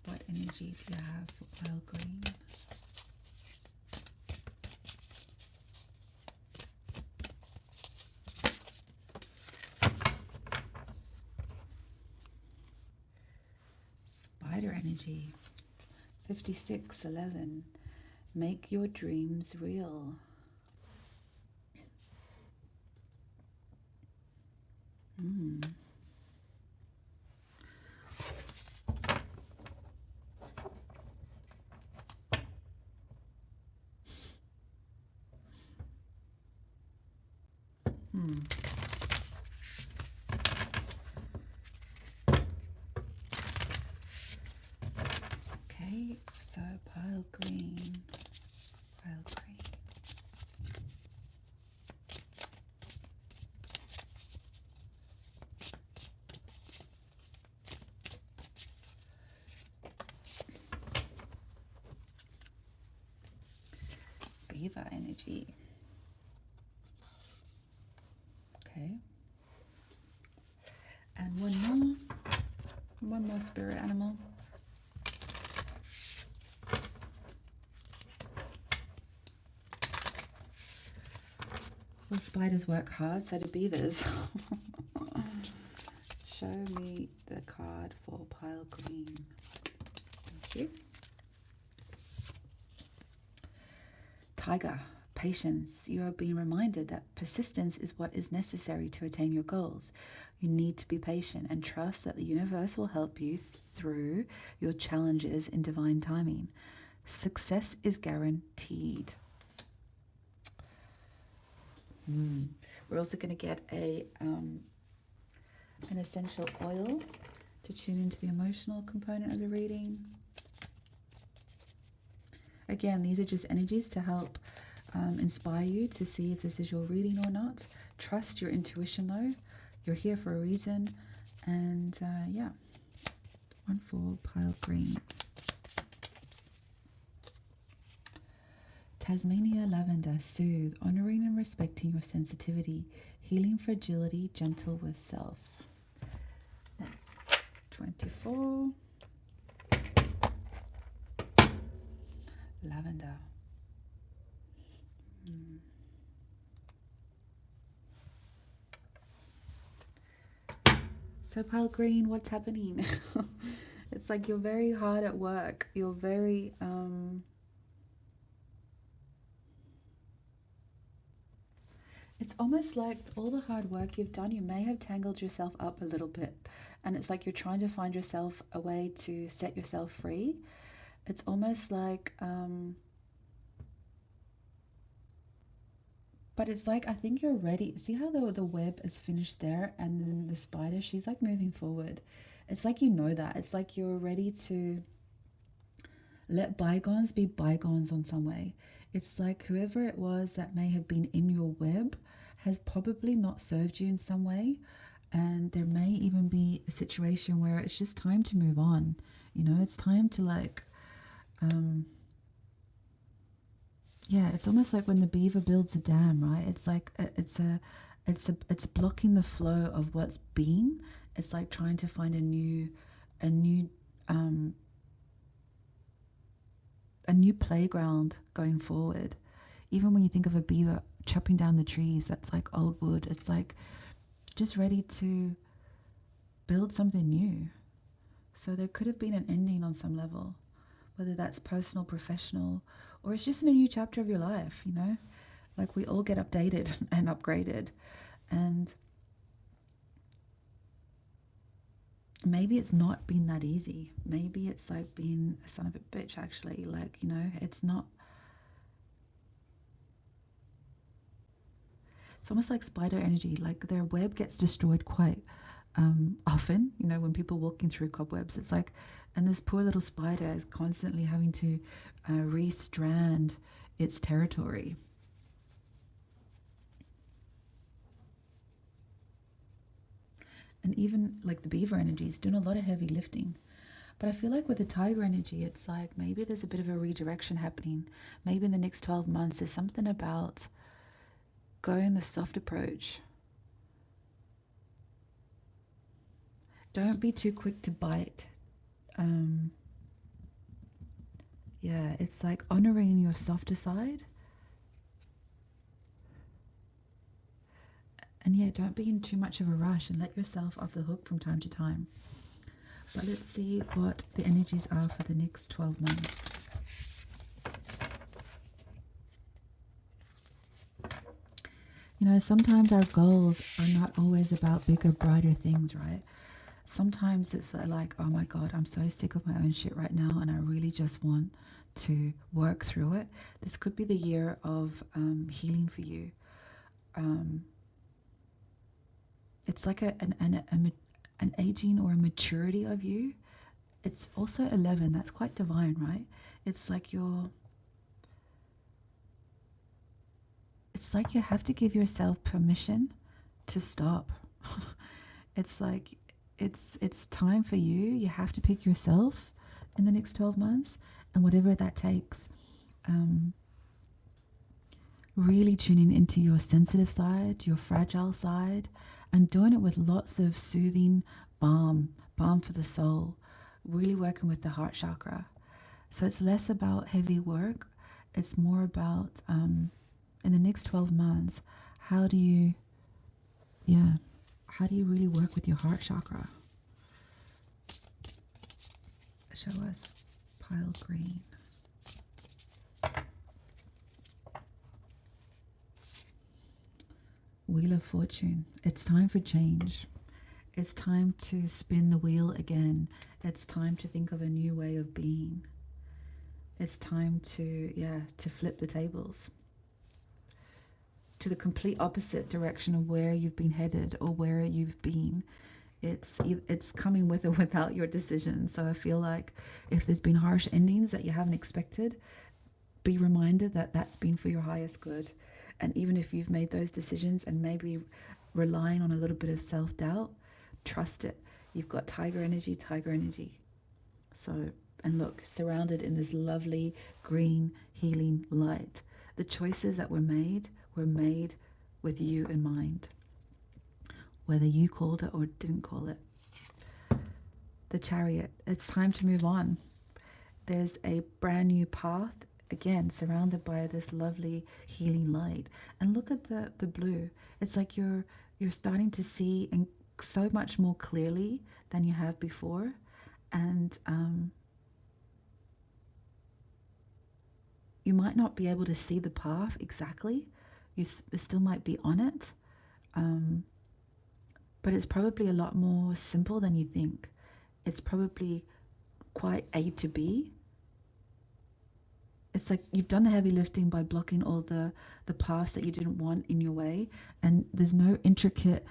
what energy do you have for Pile Green? Spider energy, 5611. Make your dreams real. Okay, so Pile Green, Pile Green. Beaver energy. Okay. And one more spirit animal. Well, spiders work hard, so do beavers. Show me the card for Pile Green. Thank you. Tiger, patience. You are being reminded that persistence is what is necessary to attain your goals. You need to be patient and trust that the universe will help you through your challenges in divine timing. Success is guaranteed. We're also going to get an essential oil to tune into the emotional component of the reading. Again, these are just energies to help inspire you to see if this is your reading or not. Trust your intuition though. You're here for a reason. And yeah, one for pile green. Tasmania lavender, soothe, honoring and respecting your sensitivity, healing fragility, gentle with self. That's 24. Lavender. So pile green, what's happening? It's like you're very hard at work. You're very it's almost like all the hard work you've done, you may have tangled yourself up a little bit. And it's like you're trying to find yourself a way to set yourself free. It's almost like, but it's like, I think you're ready. See how the web is finished there, and then the spider, she's like moving forward. It's like, you know that. It's like you're ready to let bygones be bygones on some way. It's like whoever it was that may have been in your web has probably not served you in some way. And there may even be a situation where it's just time to move on. You know, it's time to like, yeah, it's almost like when the beaver builds a dam, right? It's like, it's blocking the flow of what's been. It's like trying to find a new playground going forward. Even when you think of a beaver chopping down the trees, that's like old wood. It's like just ready to build something new. So there could have been an ending on some level, whether that's personal, professional, or it's just in a new chapter of your life, you know? Like we all get updated and upgraded. And maybe it's not been that easy. Maybe it's like being a son of a bitch, actually. Like, you know, it's not. It's almost like spider energy. Like their web gets destroyed quite often, you know, when people walking through cobwebs. It's like, and this poor little spider is constantly having to restrand its territory. And even like the beaver energy is doing a lot of heavy lifting. But I feel like with the tiger energy, it's like maybe there's a bit of a redirection happening. Maybe in the next 12 months, there's something about going the soft approach. Don't be too quick to bite. Yeah, it's like honoring your softer side. And yeah, don't be in too much of a rush and let yourself off the hook from time to time. But let's see what the energies are for the next 12 months. You know, sometimes our goals are not always about bigger, brighter things, right? Sometimes it's like, oh my God, I'm so sick of my own shit right now and I really just want to work through it. This could be the year of healing for you. It's like an aging or a maturity of you. It's also 11. That's quite divine, right? It's like it's like you have to give yourself permission to stop. It's like it's time for you. You have to pick yourself in the next 12 months, and whatever that takes. Really tuning into your sensitive side, your fragile side, and doing it with lots of soothing balm for the soul, really working with the heart chakra. So it's less about heavy work. It's more about, in the next 12 months, how do you really work with your heart chakra? Show us pile green. Wheel of Fortune. It's time for change. It's time to spin the wheel again. It's time to think of a new way of being. It's time to flip the tables to the complete opposite direction of where you've been headed or where you've been. It's coming with or without your decision. So I feel like if there's been harsh endings that you haven't expected, be reminded that that's been for your highest good. And even if you've made those decisions and maybe relying on a little bit of self-doubt, trust it. You've got tiger energy, tiger energy. So, and look, surrounded in this lovely green healing light. The choices that were made with you in mind, whether you called it or didn't call it. The Chariot, it's time to move on. There's a brand new path, again, surrounded by this lovely healing light. And look at the blue. It's like you're starting to see and so much more clearly than you have before. And you might not be able to see the path exactly. You still might be on it. But it's probably a lot more simple than you think. It's probably quite A to B. It's like you've done the heavy lifting by blocking all the paths that you didn't want in your way. And there's no intricate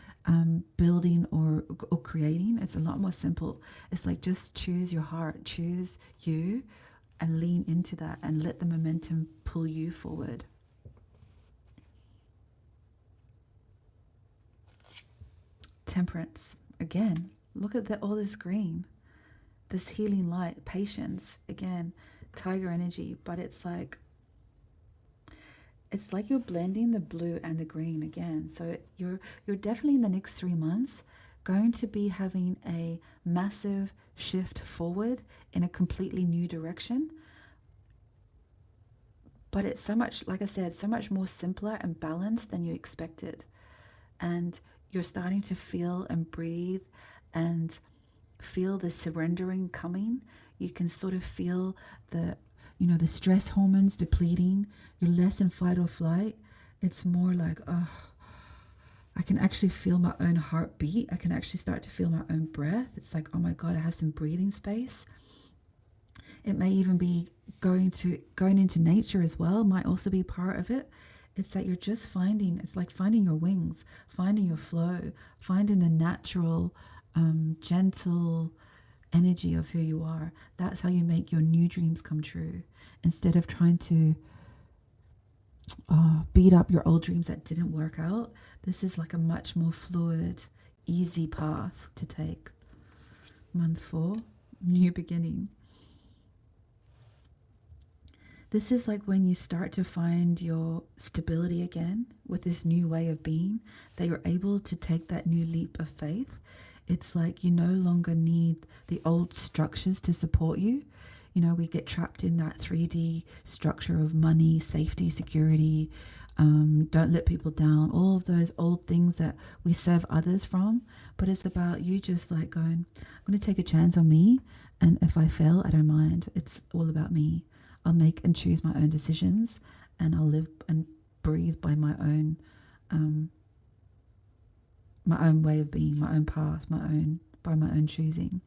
building or creating. It's a lot more simple. It's like just choose your heart, choose you, and lean into that and let the momentum pull you forward. Temperance. Again, look at all this green, this healing light, patience. Again, tiger energy, but it's like you're blending the blue and the green again. So you're definitely in the next 3 months going to be having a massive shift forward in a completely new direction. But it's so much, like I said, so much more simpler and balanced than you expected. And you're starting to feel and breathe and feel the surrendering coming. You can sort of feel the stress hormones depleting. You're less in fight or flight. It's more like, I can actually feel my own heartbeat. I can actually start to feel my own breath. It's like, oh my God, I have some breathing space. It may even be going into nature as well, might also be part of it. It's that you're just it's like finding your wings, finding your flow, finding the natural, gentle energy of who you are. That's how you make your new dreams come true. Instead of trying to beat up your old dreams that didn't work out, this is like a much more fluid, easy path to take. Month 4, new beginning. This is like when you start to find your stability again with this new way of being, that you're able to take that new leap of faith. It's like you no longer need the old structures to support you. We get trapped in that 3D structure of money, safety, security, don't let people down, all of those old things that we serve others from. But it's about you just like going, I'm going to take a chance on me. And if I fail, I don't mind. It's all about me. I'll make and choose my own decisions, and I'll live and breathe by my own way of being, my own path, by my own choosing.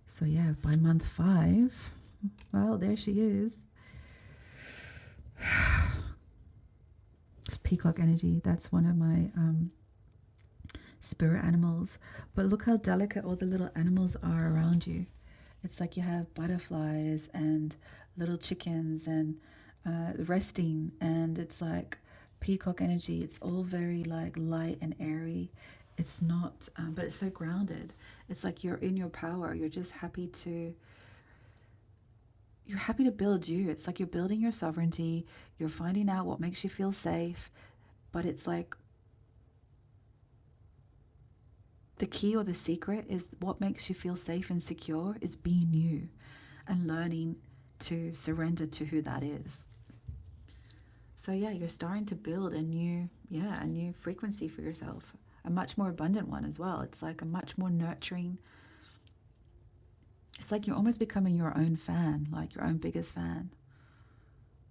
So yeah, by month 5, well, there she is. It's peacock energy. That's one of my spirit animals. But look how delicate all the little animals are around you. It's like you have butterflies and little chickens and resting, and it's like peacock energy. It's all very like light and airy. It's not, but it's so grounded. It's like you're in your power. You're just happy to build you. It's like you're building your sovereignty. You're finding out what makes you feel safe, but it's like the key or the secret is what makes you feel safe and secure is being you and learning to surrender to who that is. So yeah, you're starting to build a new frequency for yourself, a much more abundant one as well. It's like a much more nurturing. It's like you're almost becoming your own fan, like your own biggest fan,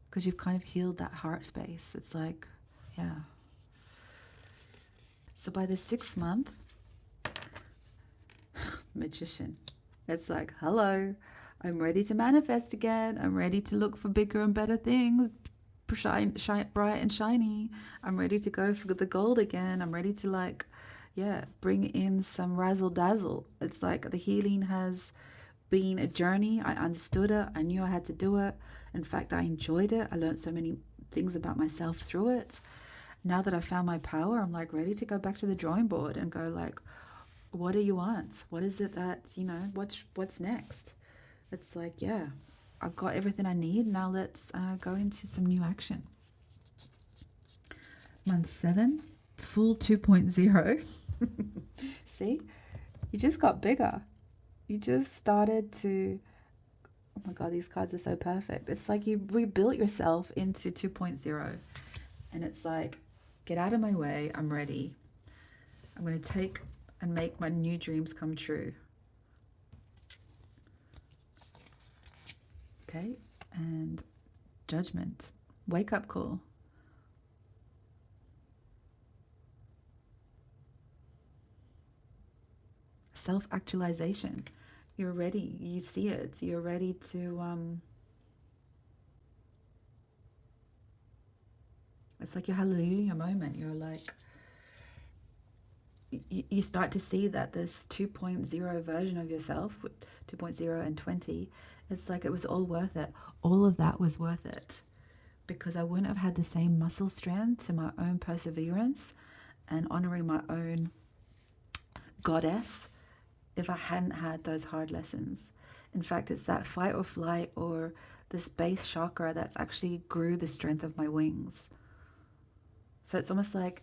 because you've kind of healed that heart space. It's like, yeah. So by the 6th month, Magician. It's like, hello, I'm ready to manifest again. I'm ready to look for bigger and better things, bright and shiny. I'm ready to go for the gold again. I'm ready to like, yeah, bring in some razzle dazzle. It's like the healing has been a journey. I understood it. I knew I had to do it. In fact, I enjoyed it. I learned so many things about myself through it. Now that I found my power, I'm like ready to go back to the drawing board and go like, what do you want? What is it that, what's next? It's like, yeah, I've got everything I need. Now let's go into some new action. Month 7, full 2.0. See, you just got bigger. You just started to, oh my God, these cards are so perfect. It's like you rebuilt yourself into 2.0. And it's like, get out of my way. I'm ready. I'm going to take and make my new dreams come true. Okay, and Judgment. Wake up call. Self-actualization. You're ready. You see it. You're ready to it's like your hallelujah moment. You're like, you start to see that this 2.0 version of yourself, 2.0 and 20, it's like it was all worth it. All of that was worth it, because I wouldn't have had the same muscle strength to my own perseverance and honoring my own goddess if I hadn't had those hard lessons. In fact, it's that fight or flight or this base chakra that's actually grew the strength of my wings. So it's almost like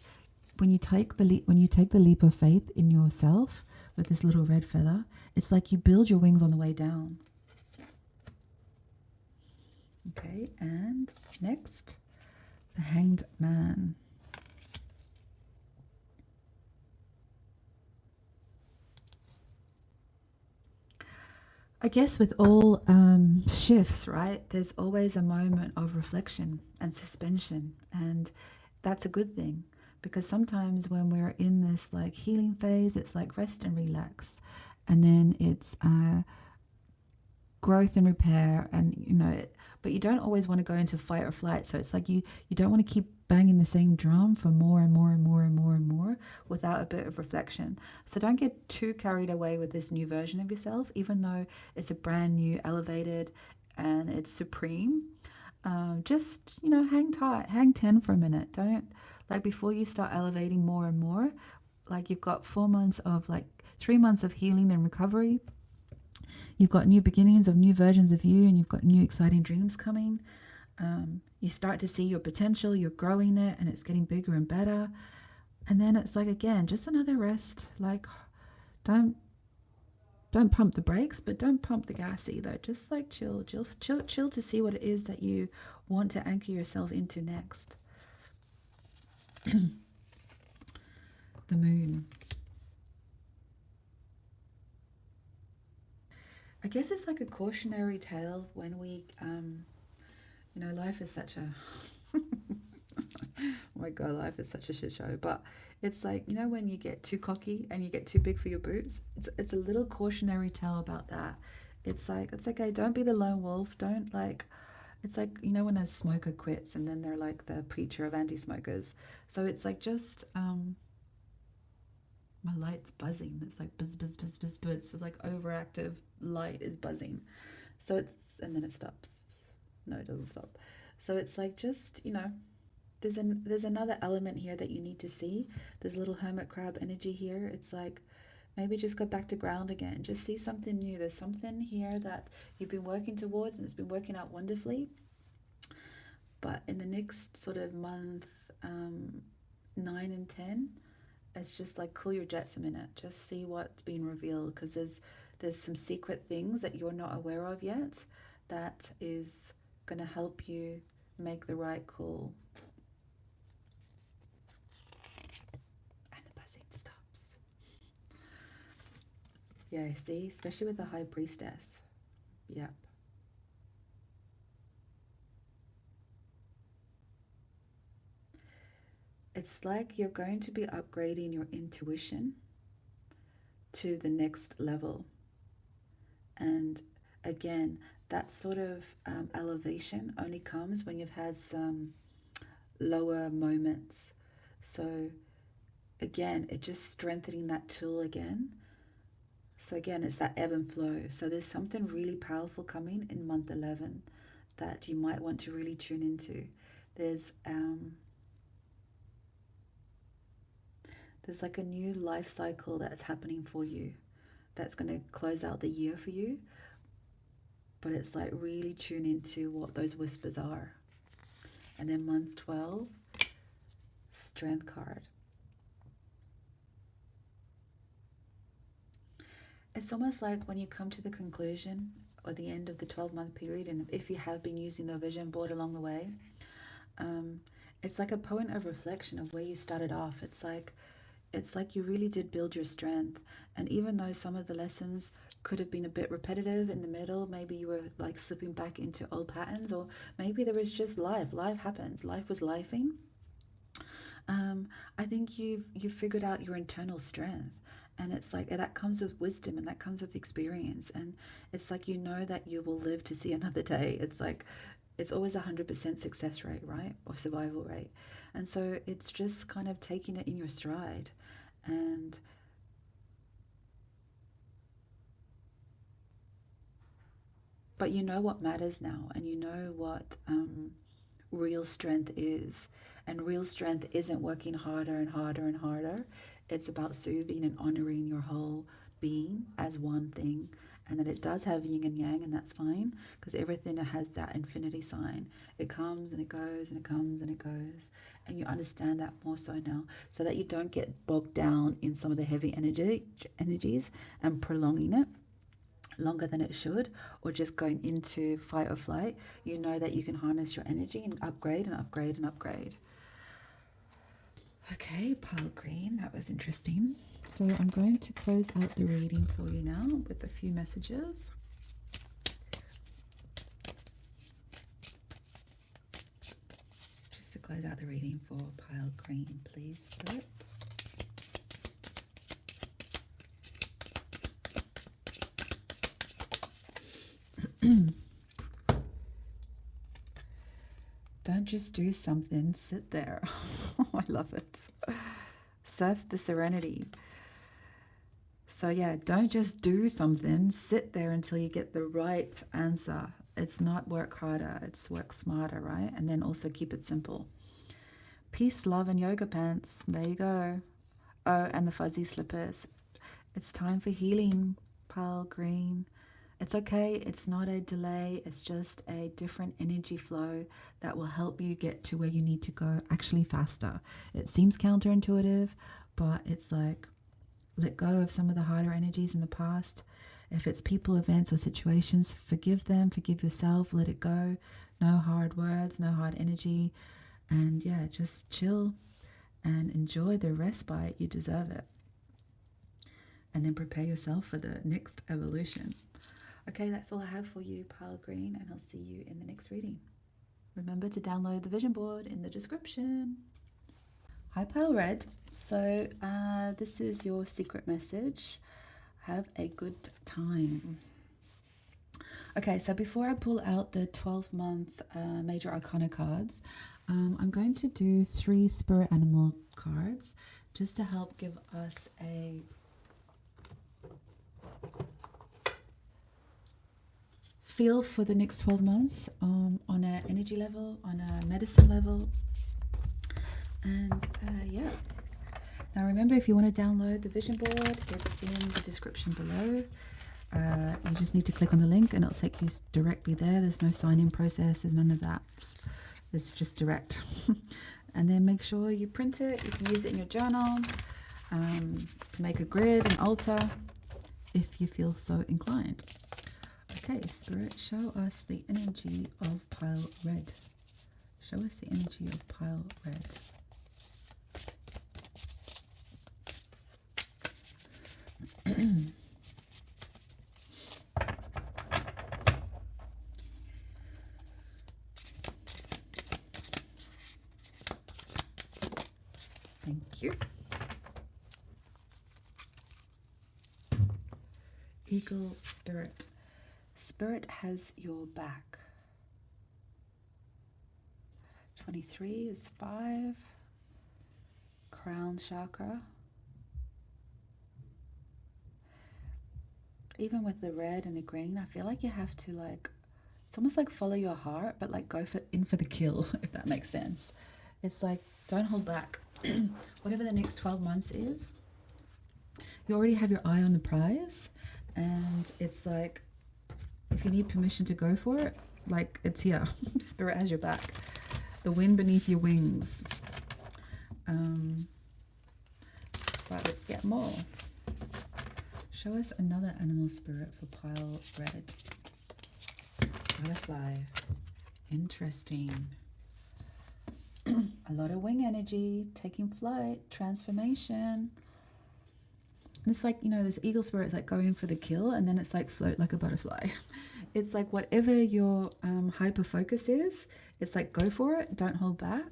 when you take the leap of faith in yourself with this little red feather, it's like you build your wings on the way down. Okay, and next, the Hanged Man. I guess with all shifts, right, there's always a moment of reflection and suspension, and that's a good thing, because sometimes when we're in this like healing phase, it's like rest and relax, and then it's growth and repair, and but you don't always want to go into fight or flight. So it's like you don't want to keep banging the same drum for more and more and more and more and more without a bit of reflection. So don't get too carried away with this new version of yourself, even though it's a brand new, elevated, and it's supreme. Just hang tight, hang 10 for a minute. Don't, like, before you start elevating more and more, like, you've got 4 months of, like, 3 months of healing and recovery. You've got new beginnings of new versions of you, and you've got new exciting dreams coming. You start to see your potential, you're growing it, and it's getting bigger and better. And then it's like, again, just another rest. Like, don't pump the brakes, but don't pump the gas either. Just like chill to see what it is that you want to anchor yourself into next. The Moon. I guess it's like a cautionary tale when we, life is such a, oh my God, life is such a shit show. But it's like, when you get too cocky and you get too big for your boots, it's a little cautionary tale about that. It's like, it's okay, don't be the lone wolf. Don't like, it's like, when a smoker quits and then they're like the preacher of anti-smokers. So it's like, just, my light's buzzing. It's like buzz, buzz, buzz, buzz, buzz. It's like overactive light is buzzing. So it's, and then it stops. No, it doesn't stop. So it's like, just, there's another element here that you need to see. There's a little hermit crab energy here. It's like, maybe just go back to ground again. Just see something new. There's something here that you've been working towards and it's been working out wonderfully. But in the next sort of month, 9 and 10, it's just like cool your jets a minute. Just see what's being revealed, because there's some secret things that you're not aware of yet that is going to help you make the right call. And the buzzing stops. Yeah, see, especially with the High Priestess. Yep. It's like you're going to be upgrading your intuition to the next level. And again, that sort of elevation only comes when you've had some lower moments. So again, it's just strengthening that tool again. So again, it's that ebb and flow. So there's something really powerful coming in month 11 that you might want to really tune into. There's like a new life cycle that's happening for you that's going to close out the year for you. But it's like really tune into what those whispers are. And then month 12, Strength card. It's almost like when you come to the conclusion or the end of the 12-month period, and if you have been using the vision board along the way, it's like a point of reflection of where you started off. It's like you really did build your strength. And even though some of the lessons could have been a bit repetitive in the middle, maybe you were like slipping back into old patterns, or maybe there was just life happens, life was lifing. I think you've figured out your internal strength, and it's like that comes with wisdom, and that comes with experience, and it's like you know that you will live to see another day. It's like it's always 100% success rate, right? Or survival rate. And so it's just kind of taking it in your stride. And but you know what matters now, and you know what real strength is. And real strength isn't working harder and harder and harder. It's about soothing and honoring your whole being as one thing. And that it does have yin and yang, and that's fine, because everything has that infinity sign. It comes and it goes, and it comes and it goes. And you understand that more so now, so that you don't get bogged down in some of the heavy energies and prolonging it longer than it should, or just going into fight or flight. You know that you can harness your energy and upgrade and upgrade and upgrade. Okay, pile green, that was interesting. So I'm going to close out the reading for you now with a few messages. Just to close out the reading for pile green, please, Spirit. Don't just do something, sit there. I love it. Surf the serenity. So yeah, don't just do something, sit there until you get the right answer. It's not work harder, it's work smarter, right? And then also keep it simple. Peace, love, and yoga pants. There you go. Oh, and the fuzzy slippers. It's time for healing, pile green. It's okay, it's not a delay, it's just a different energy flow that will help you get to where you need to go actually faster. It seems counterintuitive, but it's like, let go of some of the harder energies in the past. If it's people, events, or situations, forgive them, forgive yourself, let it go. No hard words, no hard energy. And yeah, just chill and enjoy the respite. You deserve it. And then prepare yourself for the next evolution. Okay, that's all I have for you, pile green, and I'll see you in the next reading. Remember to download the vision board in the description. Hi, pile red. So this is your secret message. Have a good time. Okay, so before I pull out the 12-month major arcana cards, I'm going to do 3 spirit animal cards just to help give us a feel for the next 12 months on an energy level, on a medicine level. And yeah. Now remember, if you want to download the vision board, it's in the description below. You just need to click on the link and it'll take you directly there. There's no sign-in process, there's none of that. It's just direct. And then make sure you print it. You can use it in your journal, make a grid, an altar, if you feel so inclined. Okay, Spirit, show us the energy of pile red. Show us the energy of pile red. Thank you. Eagle Spirit. Spirit has your back. 23 is 5. Crown chakra. Even with the red and the green, I feel like you have to like, it's almost like follow your heart, but like go for the kill, if that makes sense. It's like, don't hold back. Whatever the next 12 months is, you already have your eye on the prize, and it's like, if you need permission to go for it, like, it's here. Spirit has your back. The wind beneath your wings. But let's get more. Show us another animal spirit for pile red. Butterfly. Interesting. A lot of wing energy, taking flight, transformation. And it's like, you know, this eagle spirit is like going for the kill, and then it's like float like a butterfly. It's like whatever your hyper focus is, it's like go for it, don't hold back,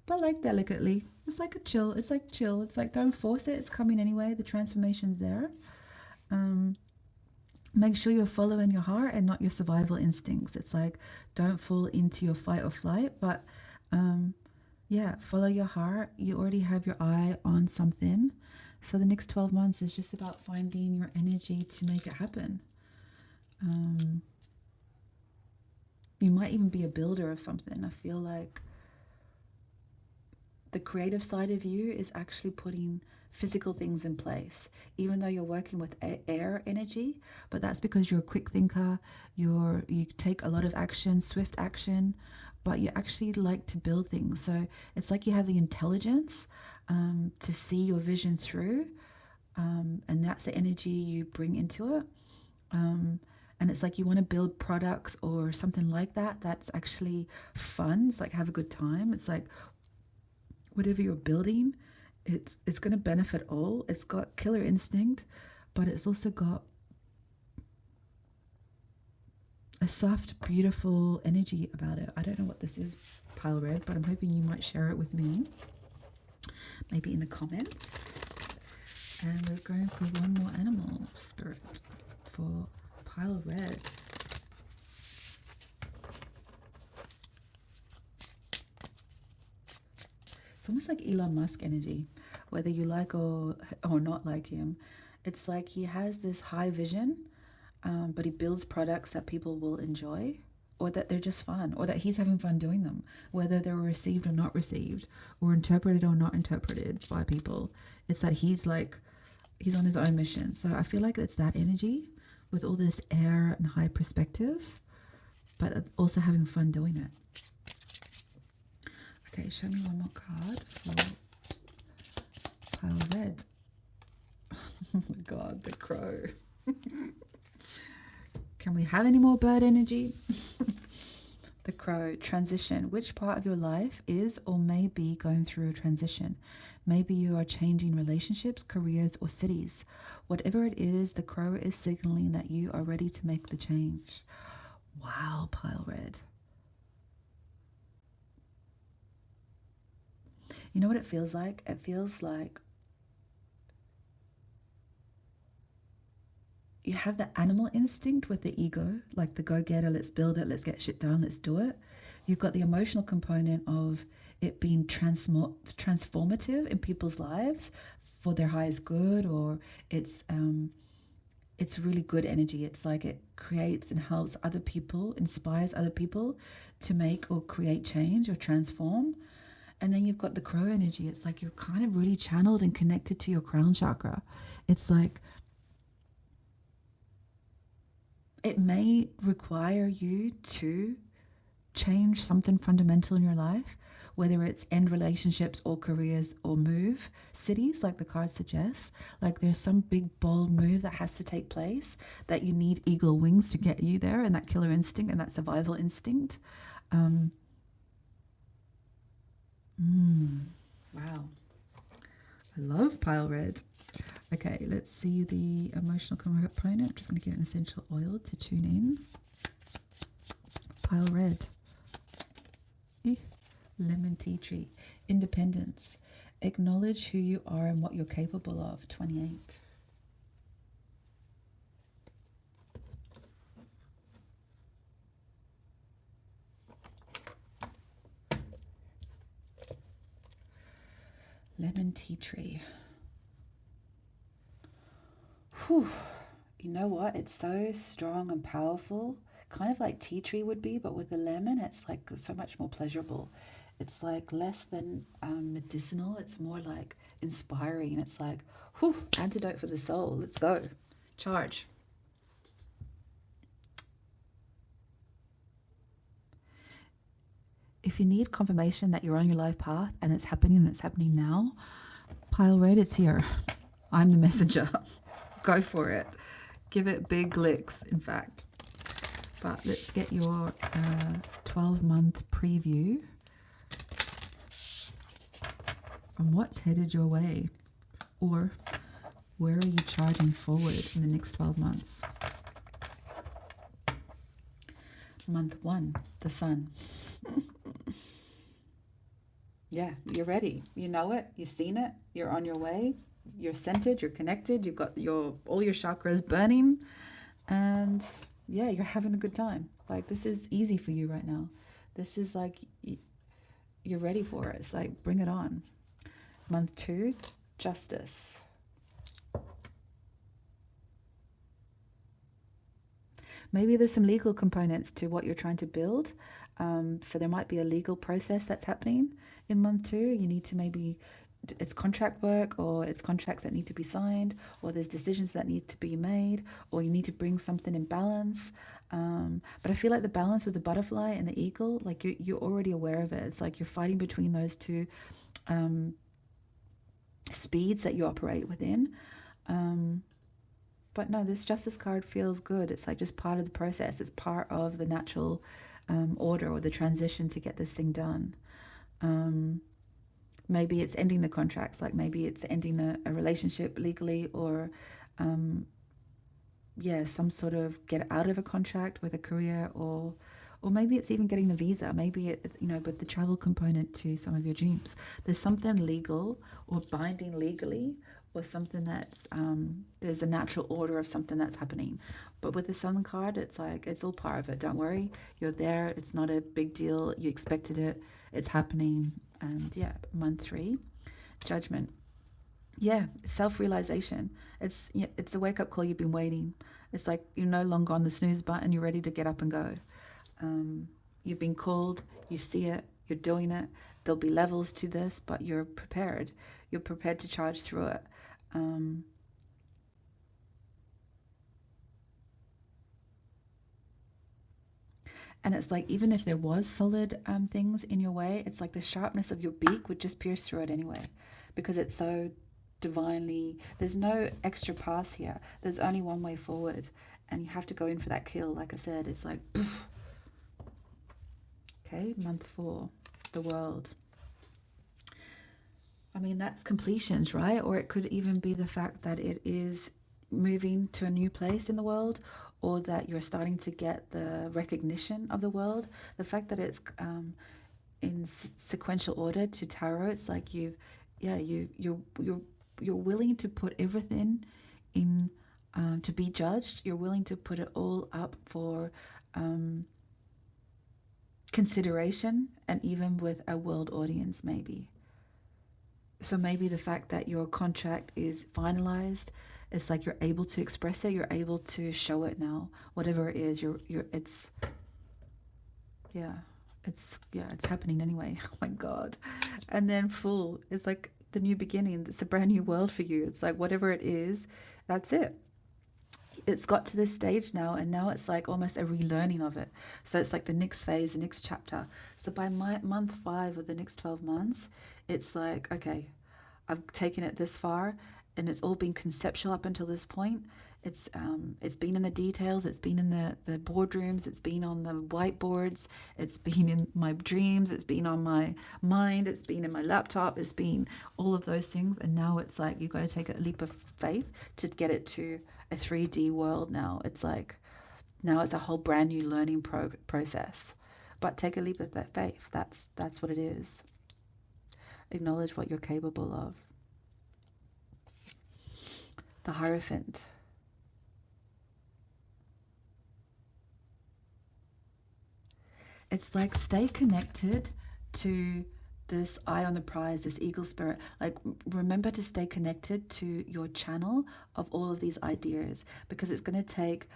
but like delicately. It's like a chill. It's like chill. It's like don't force it. It's coming anyway. The transformation's there. Make sure you're following your heart and not your survival instincts. It's like don't fall into your fight or flight, but yeah, follow your heart. You already have your eye on something. So the next 12 months is just about finding your energy to make it happen. You might even be a builder of something. I feel like the creative side of you is actually putting physical things in place, even though you're working with air energy, but that's because you're a quick thinker. You take a lot of action, swift action, but you actually like to build things. So it's like you have the intelligence to see your vision through, and that's the energy you bring into it. And it's like you want to build products or something like that. That's actually fun. It's like have a good time. It's like whatever you're building, it's going to benefit all. It's got killer instinct, but it's also got a soft, beautiful energy about it. I don't know what this is, Pile Red, but I'm hoping you might share it with me, maybe in the comments. And we're going for one more animal spirit for Pile Red. It's almost like Elon Musk energy, whether you like or not like him. It's like he has this high vision, but he builds products that people will enjoy, or that they're just fun, or that he's having fun doing them, whether they're received or not received, or interpreted or not interpreted by people. It's that he's on his own mission. So I feel like it's that energy with all this air and high perspective, but also having fun doing it. Okay, show me one more card for Pile Red. Oh my God, the crow. Can we have any more bird energy? The crow, transition. Which part of your life is or may be going through a transition? Maybe you are changing relationships, careers, or cities. Whatever it is, the crow is signaling that you are ready to make the change. Wow, Pile Red. You know what it feels like? It feels like you have the animal instinct with the ego, like the go-getter, let's build it, let's get shit done, let's do it. You've got the emotional component of it being transformative in people's lives for their highest good, or it's really good energy. It's like it creates and helps other people, inspires other people to make or create change or transform. And then you've got the crow energy. It's like you're kind of really channeled and connected to your crown chakra. It's like it may require you to change something fundamental in your life, whether it's end relationships or careers or move cities, like the card suggests. Like there's some big, bold move that has to take place that you need eagle wings to get you there, and that killer instinct and that survival instinct. Wow. I love Pile Red. Okay, let's see the emotional component. I'm just going to get an essential oil to tune in. Pile Red. Lemon tea tree. Independence. Acknowledge who you are and what you're capable of. 28. Lemon tea tree. Whew. You know what? It's so strong and powerful. Kind of like tea tree would be, but with the lemon, it's like so much more pleasurable. It's like less than medicinal. It's more like inspiring. It's like, whew, antidote for the soul. Let's go. Charge. If you need confirmation that you're on your life path and it's happening now, pile red, it's here. I'm the messenger. Go for it. Give it big licks, in fact. But let's get your 12-month preview on what's headed your way, or where are you charging forward in the next 12 months. Month 1, the sun. Yeah, you're ready. You know it. You've seen it. You're on your way. You're centered. You're connected. You've got all your chakras burning, and yeah, you're having a good time. Like, this is easy for you right now. This is like you're ready for it. It's like, bring it on. Month 2, justice. Maybe there's some legal components to what you're trying to build. So there might be a legal process that's happening in month 2. You need to maybe, it's contract work, or it's contracts that need to be signed, or there's decisions that need to be made, or you need to bring something in balance. But I feel like the balance with the butterfly and the eagle, like you're already aware of it. It's like you're fighting between those two speeds that you operate within. But no, this justice card feels good. It's like just part of the process. It's part of the natural order or the transition to get this thing done. Maybe it's ending the contracts, like maybe it's ending a relationship legally, or some sort of get out of a contract with a career, or maybe it's even getting a visa. Maybe it, with the travel component to some of your dreams. There's something legal or binding legally, or something that's there's a natural order of something that's happening. But with the sun card, it's like it's all part of it. Don't worry, you're there. It's not a big deal. You expected it. It's happening. And yeah, month 3, judgment. Yeah, self-realization. It's a wake-up call. You've been waiting. It's like you're no longer on the snooze button. You're ready to get up and go. You've been called. You see it. You're doing it. There'll be levels to this, but you're prepared. You're prepared to charge through it. And it's like, even if there was solid things in your way, it's like the sharpness of your beak would just pierce through it anyway, because it's so divinely, there's no extra pass here. There's only one way forward, and you have to go in for that kill. Like I said, it's like, poof. Okay, month 4, the world. I mean, that's completions, right? Or it could even be the fact that it is moving to a new place in the world, or that you're starting to get the recognition of the world. The fact that it's in sequential order to tarot, it's like you're willing to put everything in to be judged. You're willing to put it all up for consideration, and even with a world audience, maybe. So maybe the fact that your contract is finalized, it's like you're able to express it, you're able to show it now, whatever it is, it's happening anyway. Oh my God. And then full is like the new beginning. It's a brand new world for you. It's like whatever it is, that's it. It's got to this stage now, and now it's like almost a relearning of it. So it's like the next phase, the next chapter. So by month 5 of the next 12 months, it's like, okay, I've taken it this far, and it's all been conceptual up until this point. It's been in the details. It's been in the boardrooms. It's been on the whiteboards. It's been in my dreams. It's been on my mind. It's been in my laptop. It's been all of those things. And now it's like you've got to take a leap of faith to get it to a 3D world now. It's like now it's a whole brand new learning process. But take a leap of that faith. That's what it is. Acknowledge what you're capable of. The Hierophant. It's like stay connected to this eye on the prize, this eagle spirit. Like, remember to stay connected to your channel of all of these ideas, because it's going to take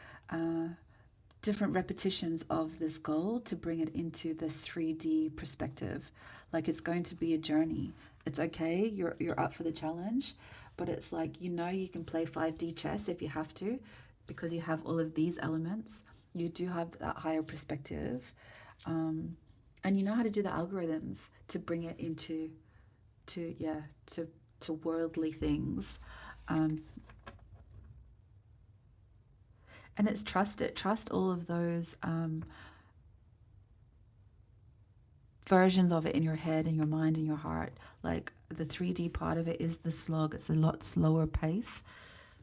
different repetitions of this goal to bring it into this 3D perspective. Like, it's going to be a journey. It's okay, you're up for the challenge, but it's like, you know, you can play 5D chess if you have to, because you have all of these elements. You do have that higher perspective, and you know how to do the algorithms to bring it into to worldly things. And it's trust all of those versions of it in your head and your mind and your heart. Like, the 3D part of it is the slog. It's a lot slower pace.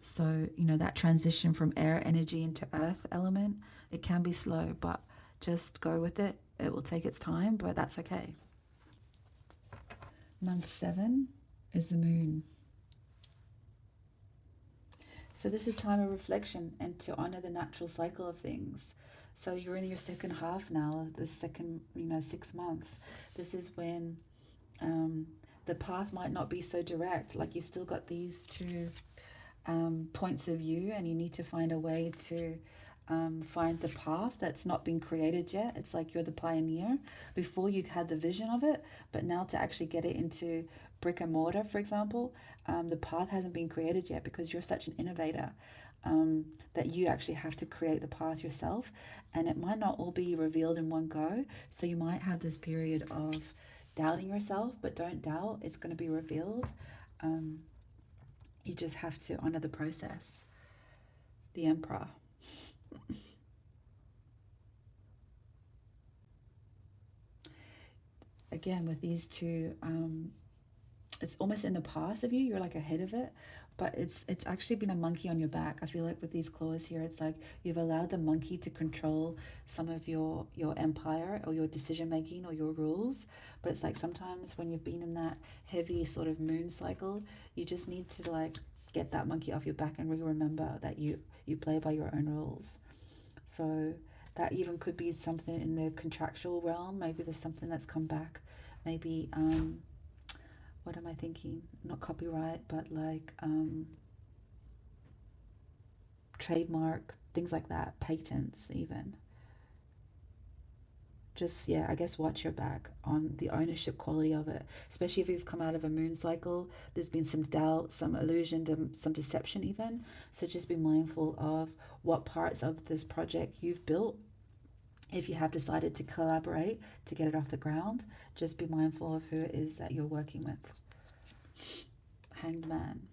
So, you know, that transition from air energy into earth element, it can be slow, but just go with it. It will take its time, but that's okay. Month 7 is the moon. So this is time of reflection and to honor the natural cycle of things. So you're in your second half now, the second, 6 months. This is when the path might not be so direct. Like, you've still got these two points of view, and you need to find a way to find the path that's not been created yet. It's like you're the pioneer. Before, you had the vision of it, but now to actually get it into brick and mortar, for example, the path hasn't been created yet, because you're such an innovator that you actually have to create the path yourself, and it might not all be revealed in one go. So you might have this period of doubting yourself, but don't doubt, it's going to be revealed. You just have to honor the process. The Emperor. Again, with these two, it's almost in the past of you. You're like ahead of it, but it's actually been a monkey on your back. I feel like with these claws here, it's like you've allowed the monkey to control some of your empire or your decision making or your rules. But it's like sometimes when you've been in that heavy sort of moon cycle, you just need to like get that monkey off your back and remember that you play by your own rules. So that even could be something in the contractual realm. Maybe there's something that's come back. Maybe what am I thinking? Not copyright, but like trademark, things like that, patents even. Just, I guess watch your back on the ownership quality of it, especially if you've come out of a moon cycle. There's been some doubt, some illusion, some deception even. So just be mindful of what parts of this project you've built. If you have decided to collaborate to get it off the ground, just be mindful of who it is that you're working with. Hanged Man.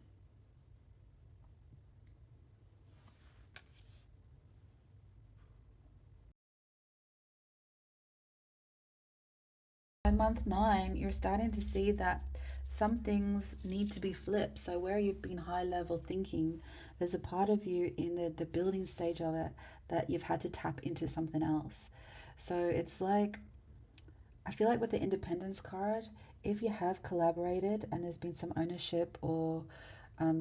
By month 9, you're starting to see that some things need to be flipped. So where you've been high level thinking, there's a part of you in the building stage of it that you've had to tap into something else. So it's like, I feel like with the Independence card, if you have collaborated and there's been some ownership or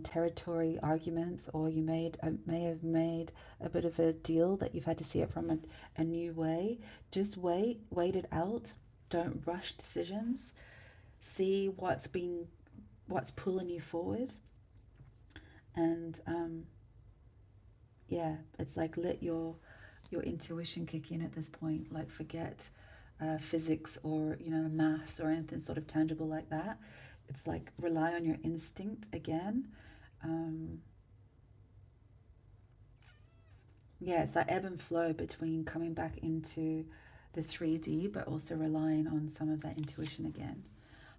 territory arguments, or you may have made a bit of a deal that you've had to see it from a new way, just wait it out. Don't rush decisions. See what's pulling you forward, and it's like let your intuition kick in at this point. Like, forget physics or maths or anything sort of tangible like that. It's like rely on your instinct again. It's that ebb and flow between coming back into the 3D, but also relying on some of that intuition again.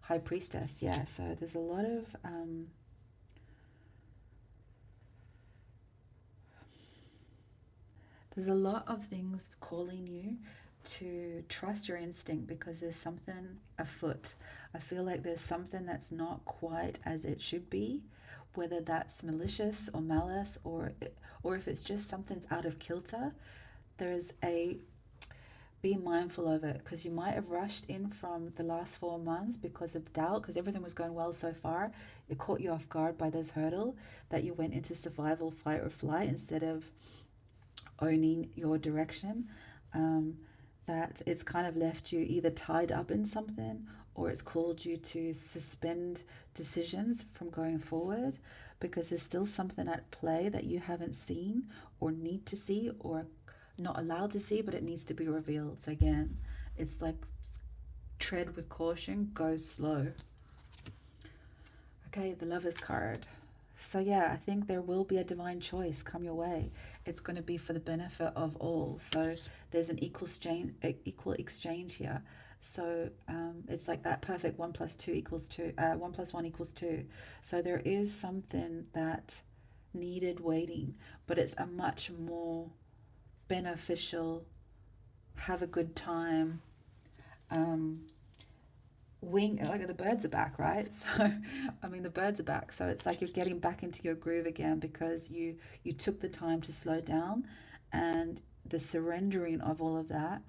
High Priestess, so there's a lot of things calling you to trust your instinct, because there's something afoot. I feel like there's something that's not quite as it should be, whether that's malicious or malice, or if it's just something's out of kilter. Be mindful of it, because you might have rushed in from the last 4 months because of doubt, because everything was going well so far. It caught you off guard by this hurdle that you went into survival, fight or flight, instead of owning your direction. That it's kind of left you either tied up in something or it's called you to suspend decisions from going forward, because there's still something at play that you haven't seen or need to see or not allowed to see, but it needs to be revealed. So again, it's like tread with caution, go slow. Okay, the Lovers card. So yeah, I think there will be a divine choice come your way. It's going to be for the benefit of all. So there's an equal exchange here. So it's like that perfect 1 + 2 = 2. 1 + 1 = 2. So there is something that needed waiting, but it's a much more beneficial, have a good time, like the birds are back, right? So I mean, the birds are back, so it's like you're getting back into your groove again, because you took the time to slow down, and the surrendering of all of that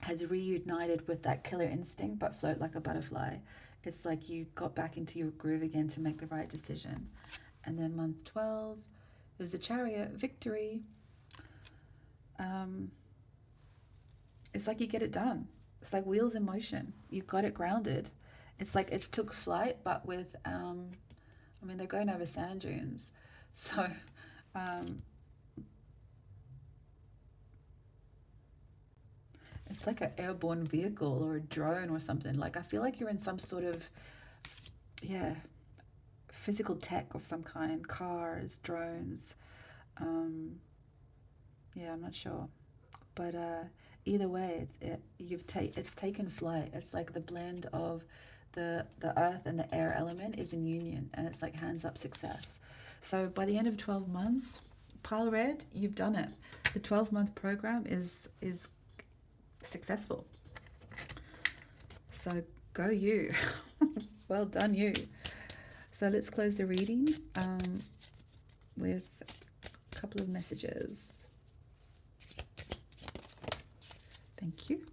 has reunited with that killer instinct, but float like a butterfly. It's like you got back into your groove again to make the right decision. And then month 12 is the Chariot, victory. It's like you get it done. It's like wheels in motion. You got it grounded. It's like it took flight, but with, I mean, they're going over sand dunes. So, it's like an airborne vehicle or a drone or something. Like, I feel like you're in some sort of, physical tech of some kind. Cars, drones. I'm not sure. But either way, it's taken flight. It's like the blend of the earth and the air element is in union, and it's like hands up success. So by the end of 12 months, pile red, you've done it. The 12-month program is successful. So go you. Well done you. So let's close the reading with a couple of messages. Thank you.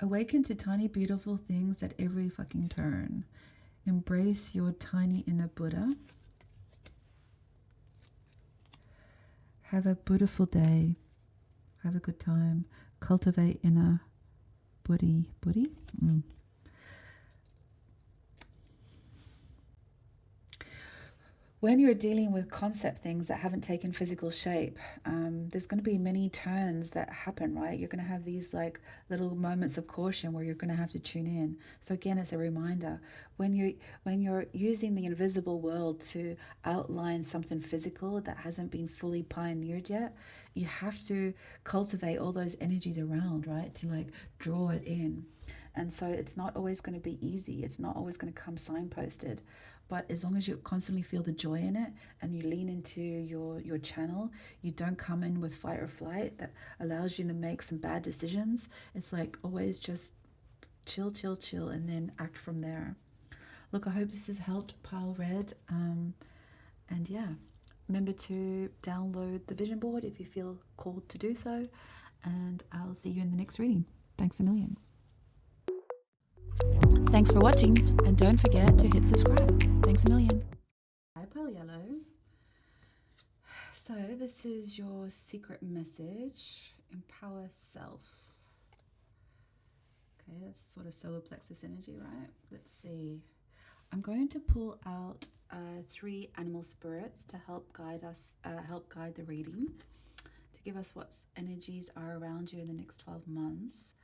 Awaken to tiny beautiful things at every fucking turn. Embrace your tiny inner Buddha. Have a Buddhaful day. Have a good time. Cultivate inner Buddhi. When you're dealing with concept things that haven't taken physical shape, there's going to be many turns that happen, right? You're going to have these like little moments of caution where you're going to have to tune in. So again, it's a reminder, when you're using the invisible world to outline something physical that hasn't been fully pioneered yet, you have to cultivate all those energies around, right? To like draw it in. And so it's not always going to be easy. It's not always going to come signposted. But as long as you constantly feel the joy in it and you lean into your channel, you don't come in with fight or flight that allows you to make some bad decisions. It's like always just chill, and then act from there. Look, I hope this has helped, Pile Red. And yeah, remember to download the vision board if you feel called to do so. And I'll see you in the next reading. Thanks a million. Thanks for watching, and don't forget to hit subscribe. Thanks a million. Hi, Pale Yellow. So this is your secret message. Empower self. Okay, that's sort of solar plexus energy, right? Let's see. I'm going to pull out 3 animal spirits to help guide us, help guide the reading, to give us what energies are around you in the next 12 months.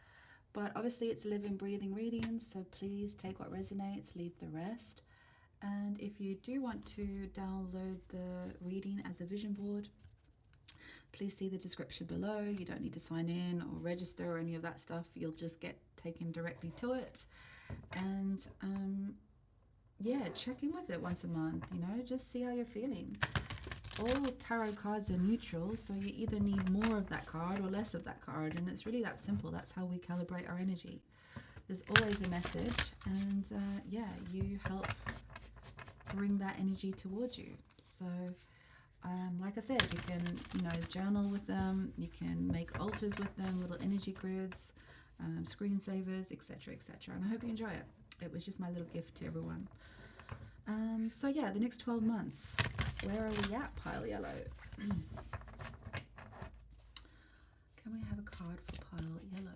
But obviously it's a living, breathing reading, so please take what resonates, leave the rest. And if you do want to download the reading as a vision board, please see the description below. You don't need to sign in or register or any of that stuff. You'll just get taken directly to it. And yeah, check in with it once a month, you know, just see how you're feeling. All tarot cards are neutral, so you either need more of that card or less of that card, and it's really that simple. That's how we calibrate our energy. There's always a message, and yeah, you help bring that energy towards you. So like I said, you can, you know, journal with them, you can make altars with them, little energy grids, screensavers, etc., etc. And I hope you enjoy it. It was just my little gift to everyone. So yeah, the next 12 months, where are we at, Pile Yellow? Can we have a card for pile yellow?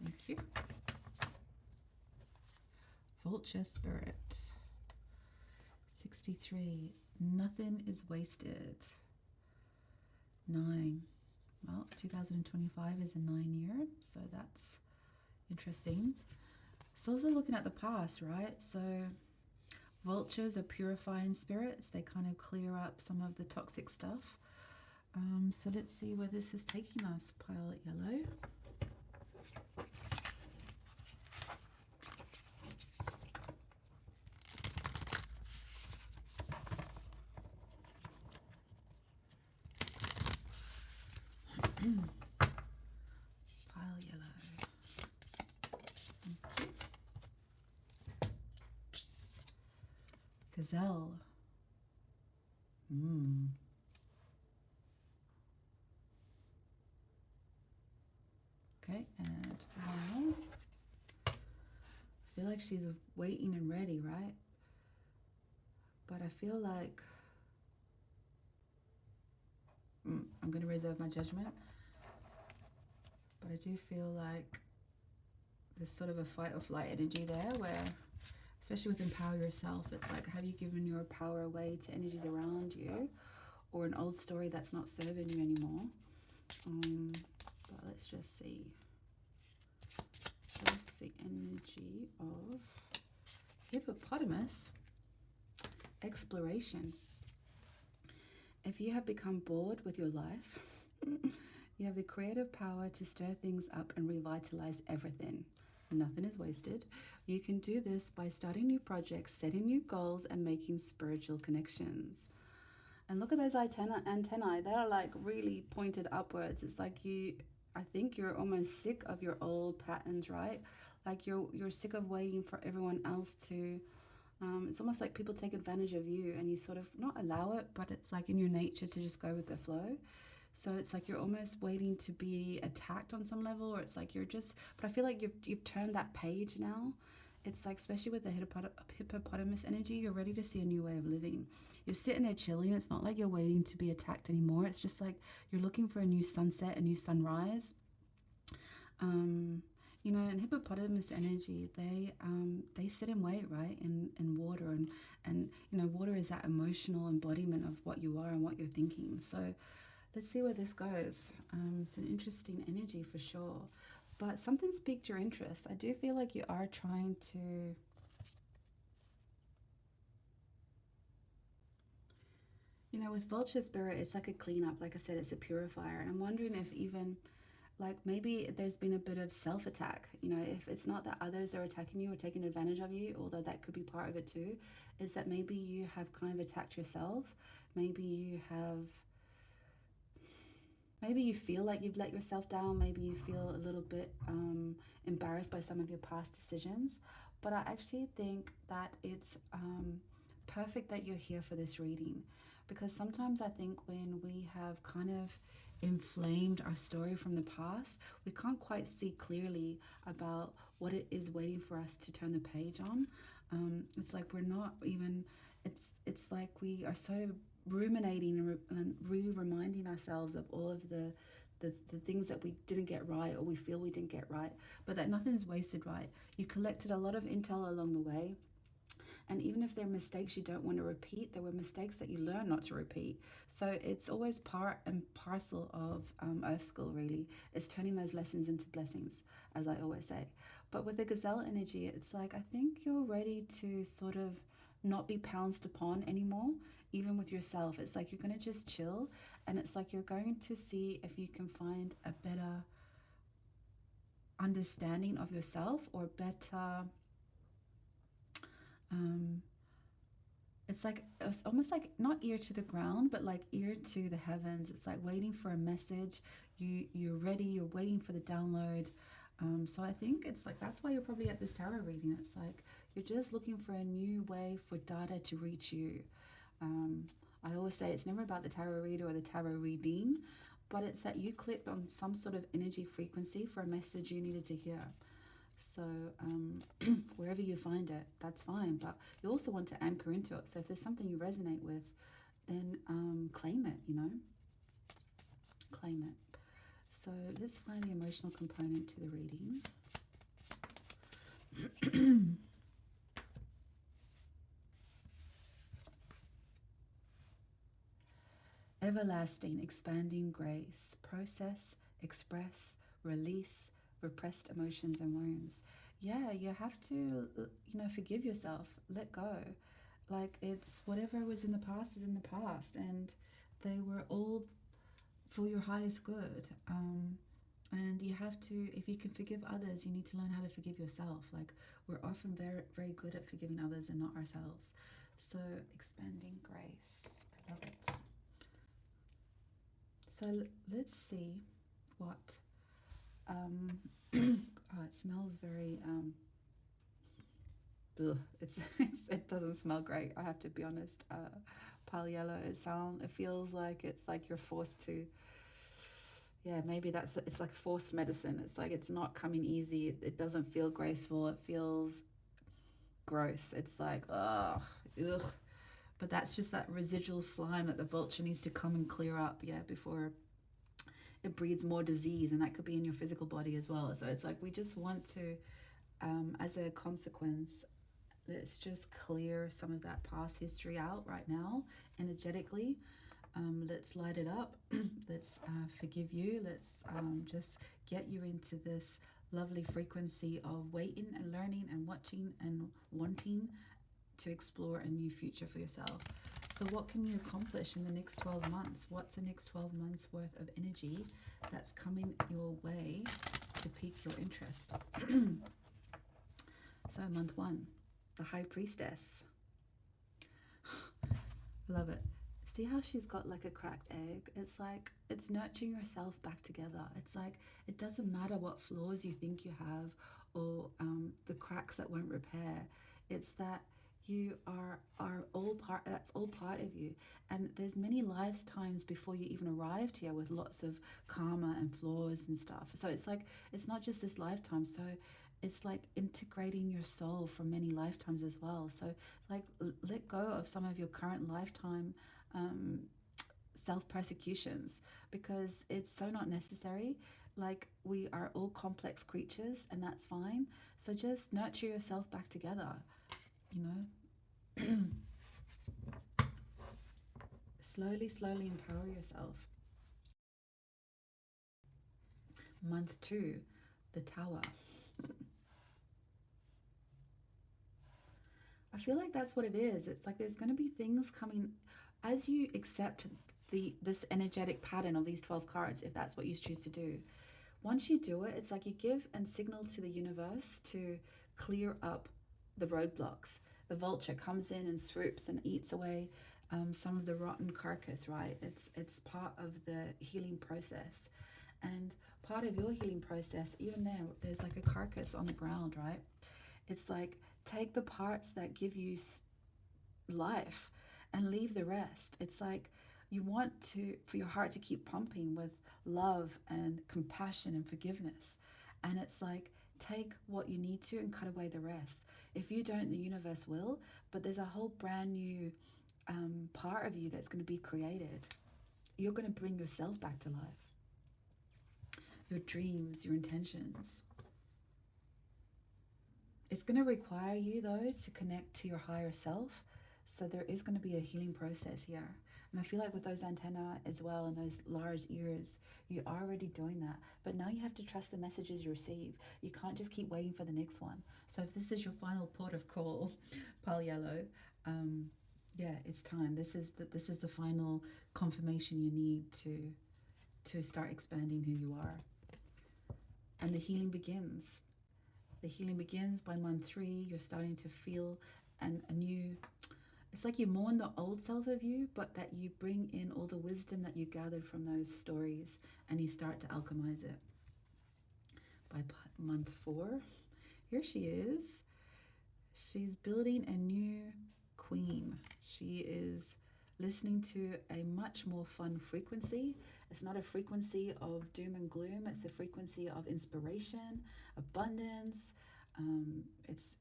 Thank you. Vulture Spirit. 63. Nothing is wasted. 9. Well, 2025 is a 9 year, so that's interesting. It's also looking at the past, right? So vultures are purifying spirits. They kind of clear up some of the toxic stuff. So let's see where this is taking us. Pile it yellow. Pile yellow. Thank you. Gazelle. Okay, and now I feel like she's waiting and ready, right? But I feel like I'm going to reserve my judgment. But I do feel like there's sort of a fight or flight energy there where, especially with empower yourself, it's like, have you given your power away to energies around you or an old story that's not serving you anymore? But let's just see. What's the energy of hippopotamus? Exploration. If you have become bored with your life, you have the creative power to stir things up and revitalize everything. Nothing is wasted. You can do this by starting new projects, setting new goals, and making spiritual connections. And look at those antennae. They're like really pointed upwards. It's like I think you're almost sick of your old patterns, right? Like you're sick of waiting for everyone else to... it's almost like people take advantage of you and you sort of not allow it, but it's like in your nature to just go with the flow. So it's like you're almost waiting to be attacked on some level, or it's like you're just... But I feel like you've turned that page now. It's like, especially with the hippopotamus energy, you're ready to see a new way of living. You're sitting there chilling. It's not like you're waiting to be attacked anymore. It's just like you're looking for a new sunset, a new sunrise. You know, in hippopotamus energy, they sit and wait, right, in water, and you know, water is that emotional embodiment of what you are and what you're thinking. So let's see where this goes. It's an interesting energy for sure, but something's piqued your interest. I do feel like you are trying to... You know, with vulture spirit, it's like a cleanup. Like I said, it's a purifier, and I'm wondering if even... like maybe there's been a bit of self-attack. You know, if it's not that others are attacking you or taking advantage of you, although that could be part of it too, is that maybe you have kind of attacked yourself. Maybe you feel like you've let yourself down. Maybe you feel a little bit embarrassed by some of your past decisions. But I actually think that it's perfect that you're here for this reading, because sometimes I think when we have kind of inflamed our story from the past, we can't quite see clearly about what it is waiting for us to turn the page on. It's like we're not even... It's like we are so ruminating and reminding ourselves of all of the things that we didn't get right, or we feel we didn't get right, but that nothing's wasted, right? You collected a lot of intel along the way. And even if there are mistakes you don't want to repeat, there were mistakes that you learn not to repeat. So it's always part and parcel of Earth School, really. It's turning those lessons into blessings, as I always say. But with the gazelle energy, it's like, I think you're ready to sort of not be pounced upon anymore, even with yourself. It's like you're going to just chill, and it's like you're going to see if you can find a better understanding of yourself, or better... it's almost like not ear to the ground, but like ear to the heavens. It's like waiting for a message. You're ready. You're waiting for the download. So I think it's like that's why you're probably at this tarot reading. It's like you're just looking for a new way for data to reach you. I always say it's never about the tarot reader or the tarot reading, but it's that you clicked on some sort of energy frequency for a message you needed to hear. So wherever you find it, that's fine. But you also want to anchor into it. So if there's something you resonate with, then claim it, you know? Claim it. So let's find the emotional component to the reading. Everlasting, expanding grace. Process, express, release repressed emotions and wounds. Yeah, you have to, forgive yourself, let go. Like, it's whatever was in the past is in the past, and they were all for your highest good. And you have to, if you can forgive others, you need to learn how to forgive yourself. Like, we're often very, very good at forgiving others and not ourselves. So, expanding grace. I love it. So, let's see what. Oh, it smells very. It doesn't smell great. I have to be honest. Pale yellow. It feels like it's like you're forced to. Yeah, maybe it's like forced medicine. It's like it's not coming easy. It doesn't feel graceful. It feels gross. It's like, ugh. But that's just that residual slime that the vulture needs to come and clear up, before it breeds more disease. And that could be in your physical body as well. So it's like we just want to, as a consequence, let's just clear some of that past history out right now, energetically. Let's light it up. Let's forgive you. Let's just get you into this lovely frequency of waiting and learning and watching and wanting to explore a new future for yourself. So what can you accomplish in the next 12 months? What's the next 12 months worth of energy that's coming your way to pique your interest? So month 1, the High Priestess. Love it. See how she's got like a cracked egg? It's like it's nurturing yourself back together. It's like it doesn't matter what flaws you think you have or the cracks that won't repair. It's that you are all part. That's all part of you. And there's many lifetimes before you even arrived here with lots of karma and flaws and stuff. So it's like it's not just this lifetime. So it's like integrating your soul from many lifetimes as well. So like let go of some of your current lifetime self-persecutions, because it's so not necessary. Like, we are all complex creatures, and that's fine. So just nurture yourself back together, slowly empower yourself. Month 2, the Tower. I feel like that's what it is. It's like there's going to be things coming as you accept this energetic pattern of these 12 cards, if that's what you choose to do. Once you do it, it's like you give and signal to the universe to clear up the roadblocks. The vulture comes in and swoops and eats away some of the rotten carcass, right? It's part of the healing process. And part of your healing process, even there's like a carcass on the ground, right? It's like take the parts that give you life and leave the rest. It's like you want for your heart to keep pumping with love and compassion and forgiveness. And it's like take what you need to and cut away the rest. If you don't, the universe will, but there's a whole brand new part of you that's going to be created. You're going to bring yourself back to life. Your dreams, your intentions. It's going to require you, though, to connect to your higher self. So there is going to be a healing process here. And I feel like with those antennae as well and those large ears, you're already doing that. But now you have to trust the messages you receive. You can't just keep waiting for the next one. So if this is your final port of call, Pale Yellow, it's time. This is the final confirmation you need to start expanding who you are. And the healing begins. The healing begins by month 3. You're starting to feel a new. It's like you mourn the old self of you, but that you bring in all the wisdom that you gathered from those stories and you start to alchemize it. By month 4, here she is. She's building a new queen. She is listening to a much more fun frequency, It's not a frequency of doom and gloom. It's a frequency of inspiration, abundance.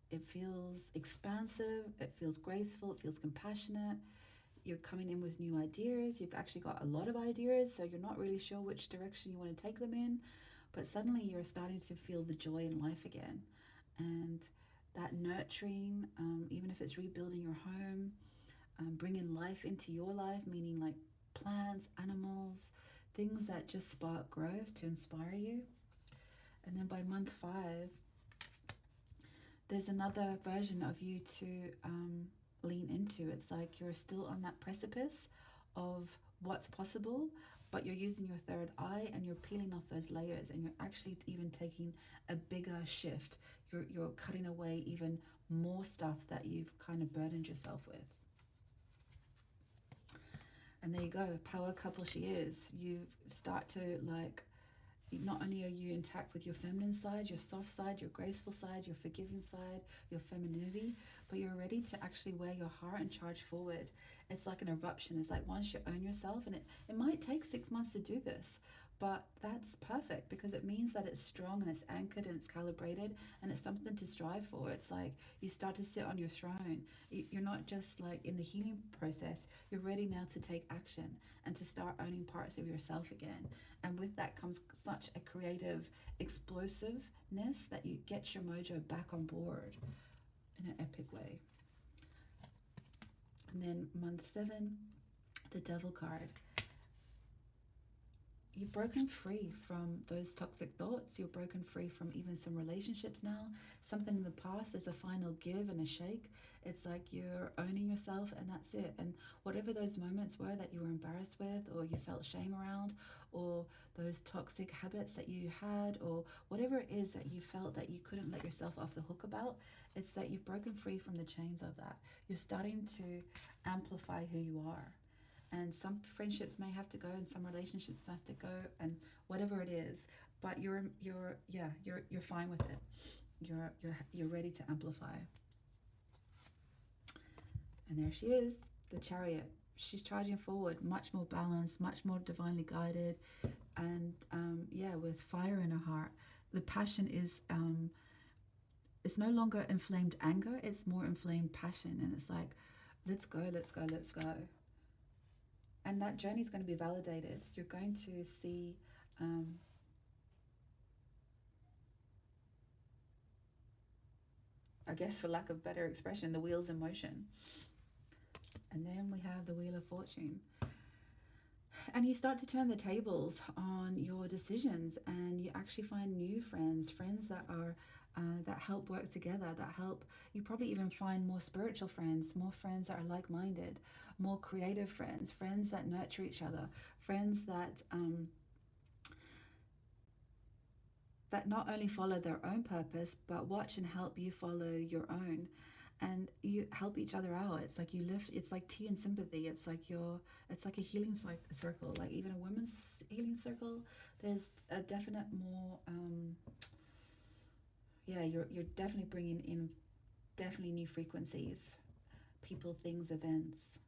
It feels expansive. It feels graceful. It feels compassionate. You're coming in with new ideas. You've actually got a lot of ideas, so you're not really sure which direction you want to take them in. But suddenly you're starting to feel the joy in life again. And that nurturing, even if it's rebuilding your home, bringing life into your life, meaning like plants, animals, things that just spark growth to inspire you. And then by month 5, there's another version of you to lean into. It's like you're still on that precipice of what's possible, but you're using your third eye and you're peeling off those layers, and you're actually even taking a bigger shift. You're cutting away even more stuff that you've kind of burdened yourself with. And there you go, power couple she is. You start to like, not only are you intact with your feminine side, your soft side, your graceful side, your forgiving side, your femininity, but you're ready to actually wear your heart and charge forward. It's like an eruption. It's like once you own yourself, and it might take 6 months to do this, but that's perfect because it means that it's strong and it's anchored and it's calibrated and it's something to strive for. It's like you start to sit on your throne. You're not just like in the healing process. You're ready now to take action and to start owning parts of yourself again. And with that comes such a creative explosiveness that you get your mojo back on board in an epic way. And then month 7, the Devil card. You've broken free from those toxic thoughts. You're broken free from even some relationships now. Something in the past, there's a final give and a shake. It's like you're owning yourself and that's it. And whatever those moments were that you were embarrassed with, or you felt shame around, or those toxic habits that you had, or whatever it is that you felt that you couldn't let yourself off the hook about, it's that you've broken free from the chains of that. You're starting to amplify who you are. And some friendships may have to go, and some relationships have to go, and whatever it is. But you're fine with it. You're ready to amplify. And there she is, the Chariot. She's charging forward, much more balanced, much more divinely guided, and with fire in her heart. The passion is it's no longer inflamed anger; it's more inflamed passion, and it's like, let's go, let's go, let's go. And that journey is going to be validated. You're going to see I guess for lack of better expression, the wheels in motion. And then we have the Wheel of Fortune. And you start to turn the tables on your decisions, and you actually find new friends that are that help work together, that help you probably even find more spiritual friends, more friends that are like-minded, more creative friends that nurture each other, friends that that not only follow their own purpose, but watch and help you follow your own. And you help each other out. It's like you lift, it's like tea and sympathy. It's like a healing circle, like even a women's healing circle. There's a definite more, you're definitely bringing in definitely new frequencies, people, things, events.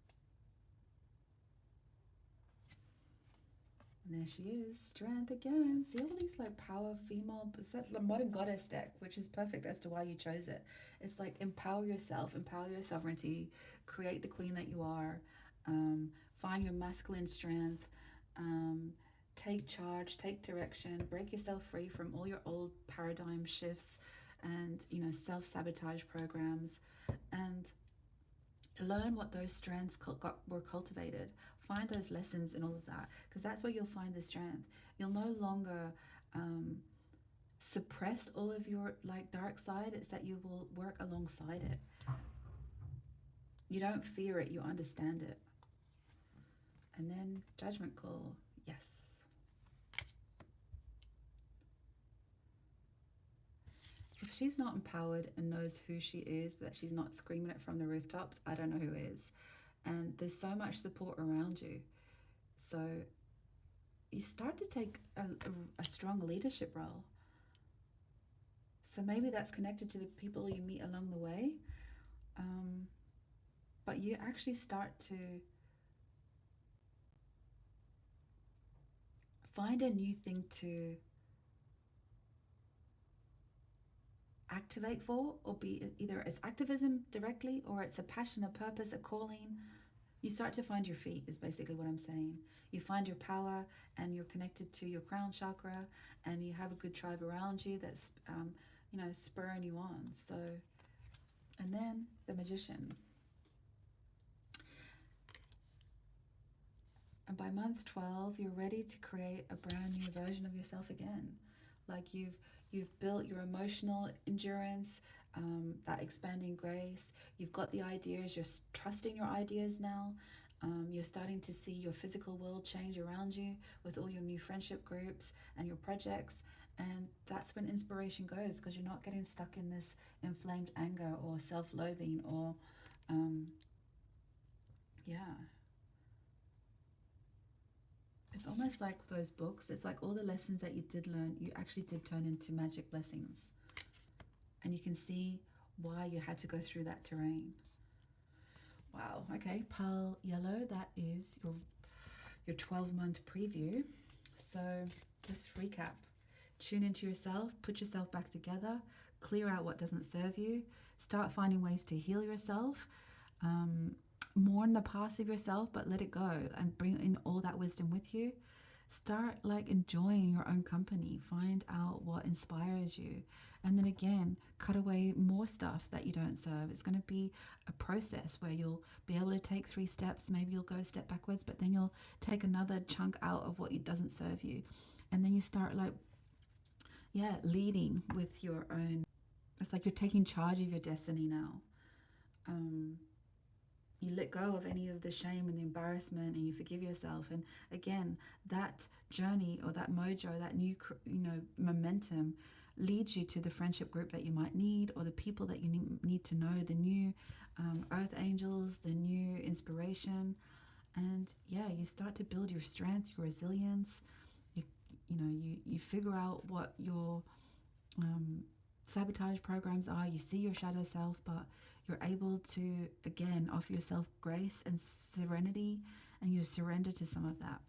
And there she is, strength again. See all these like power, female, it's the modern goddess deck, which is perfect as to why you chose it. It's like empower yourself, empower your sovereignty, create the queen that you are, find your masculine strength, take charge, take direction, break yourself free from all your old paradigm shifts and, self-sabotage programs, and learn what those strengths were cultivated. Find those lessons in all of that, because that's where you'll find the strength. You'll no longer suppress all of your dark side. It's that you will work alongside it. You don't fear it, you understand it. And then Judgment Call. Yes. If she's not empowered and knows who she is, that she's not screaming it from the rooftops, I don't know who is. And there's so much support around you. So you start to take a strong leadership role. So maybe that's connected to the people you meet along the way. But you actually start to find a new thing to activate for, or be either as activism directly, or it's a passion, a purpose, a calling. You start to find your feet is basically what I'm saying. You find your power, and you're connected to your crown chakra, and you have a good tribe around you that's spurring you on. So, and then the Magician. And by month 12, you're ready to create a brand new version of yourself again. Like you've built your emotional endurance, that expanding grace. You've got the ideas. You're trusting your ideas now. You're starting to see your physical world change around you with all your new friendship groups and your projects. And that's when inspiration goes, because you're not getting stuck in this inflamed anger or self-loathing or, It's almost like those books. It's like all the lessons that you did learn, you actually did turn into magic blessings. And you can see why you had to go through that terrain. Wow. Okay, Pearl Yellow, that is your 12-month preview. So just recap. Tune into yourself, put yourself back together, clear out what doesn't serve you, start finding ways to heal yourself, mourn the past of yourself, but let it go and bring in all that wisdom with you. Start enjoying your own company. Find out what inspires you. And then again, cut away more stuff that you don't serve. It's going to be a process where you'll be able to take 3 steps. Maybe you'll go a step backwards, but then you'll take another chunk out of what doesn't serve you. And then you start leading with your own. It's like you're taking charge of your destiny now. You let go of any of the shame and the embarrassment, and you forgive yourself. And again, that journey or that mojo, that new, momentum leads you to the friendship group that you might need, or the people that you need to know, the new earth angels, the new inspiration. And you start to build your strength, your resilience. You figure out what your sabotage programs are. You see your shadow self, but you're able to, again, offer yourself grace and serenity, and you surrender to some of that.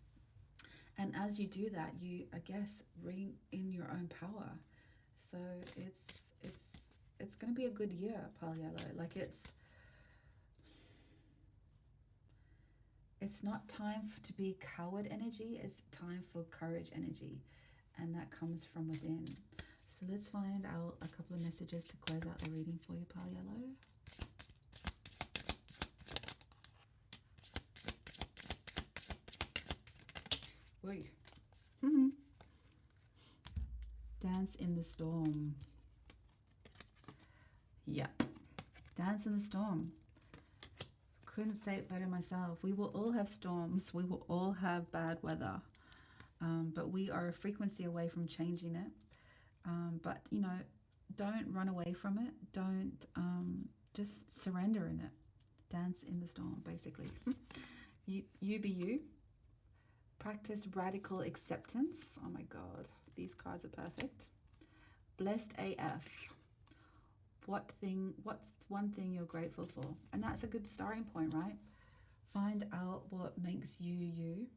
And as you do that, you, I guess, bring in your own power. So it's going to be a good year, Pearl Yellow. It's not time to be coward energy. It's time for courage energy, and that comes from within. So let's find out a couple of messages to close out the reading for you, Pearl Yellow. Dance in the storm. Yeah. Dance in the storm. Couldn't say it better myself. We will all have storms. We will all have bad weather. But we are a frequency away from changing it. But, don't run away from it. Don't just surrender in it. Dance in the storm, basically. You be you. Practice radical acceptance. Oh my God, these cards are perfect. Blessed AF. What's one thing you're grateful for? And that's a good starting point, right? Find out what makes you you.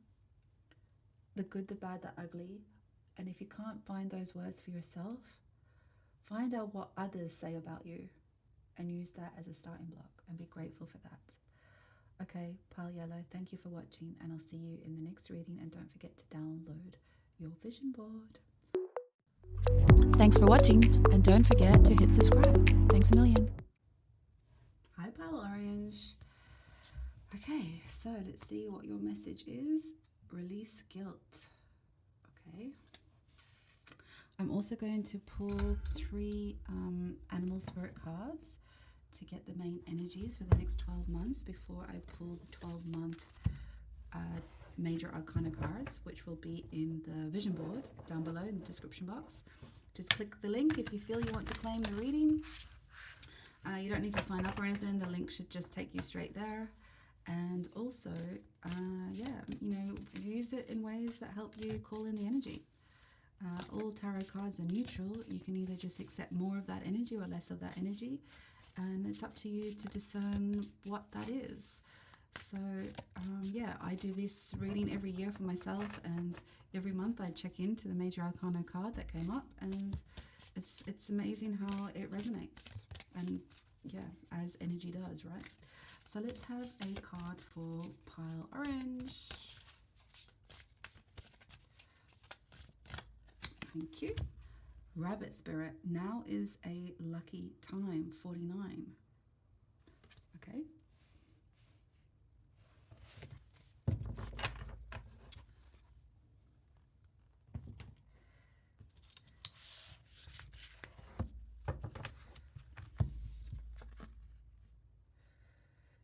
The good, the bad, the ugly. And if you can't find those words for yourself, find out what others say about you and use that as a starting block and be grateful for that. Okay, Pearl Yellow, thank you for watching, and I'll see you in the next reading. And don't forget to download your vision board. Thanks for watching, and don't forget to hit subscribe. Thanks a million. Hi, Pearl Orange. Okay, so let's see what your message is. Release guilt. Okay. I'm also going to pull 3 animal spirit cards to get the main energies for the next 12 months before I pull the 12-month major arcana cards, which will be in the vision board down below in the description box. Just click the link if you feel you want to claim the reading. You don't need to sign up or anything. The link should just take you straight there. And also, use it in ways that help you call in the energy. All tarot cards are neutral. You can either just accept more of that energy or less of that energy. And it's up to you to discern what that is. So, yeah, I do this reading every year for myself, and every month I check into the Major Arcana card that came up, and it's amazing how it resonates, and yeah, as energy does, right? So let's have a card for pile orange. Thank you. Rabbit spirit, now is a lucky time, 49. Okay.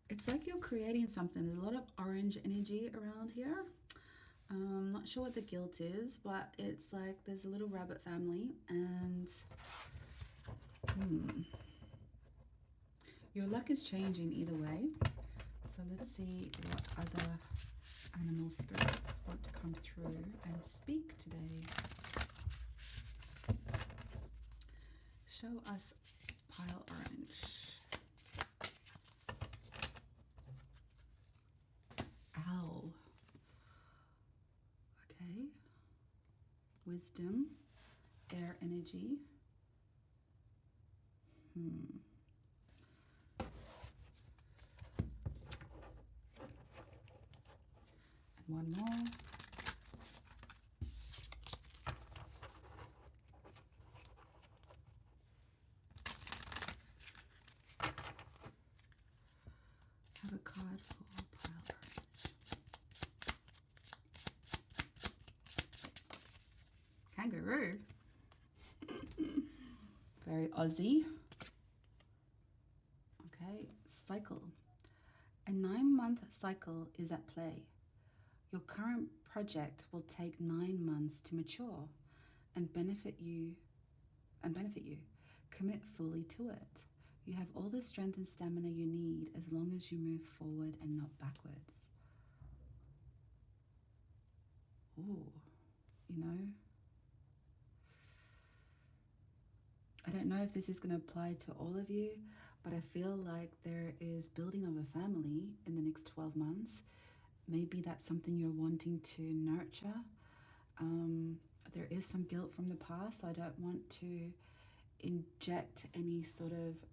It's like you're creating something. There's a lot of orange energy around here. Not sure what the guilt is, but it's like there's a little rabbit family, and your luck is changing either way. So let's see what other animal spirits want to come through and speak today. Show us pile orange. Owl. Okay. Wisdom. Air energy. And one more. Have a card for pile orange. Kangaroo. Very Aussie. Okay, cycle. A 9-month cycle is at play. Your current project will take 9 months to mature and benefit you. Commit fully to it. You have all the strength and stamina you need as long as you move forward and not backwards. Ooh, you know, I don't know if this is going to apply to all of you, but I feel like there is building of a family in the next 12 months. Maybe that's something you're wanting to nurture. There is some guilt from the past, so I don't want to inject any sort of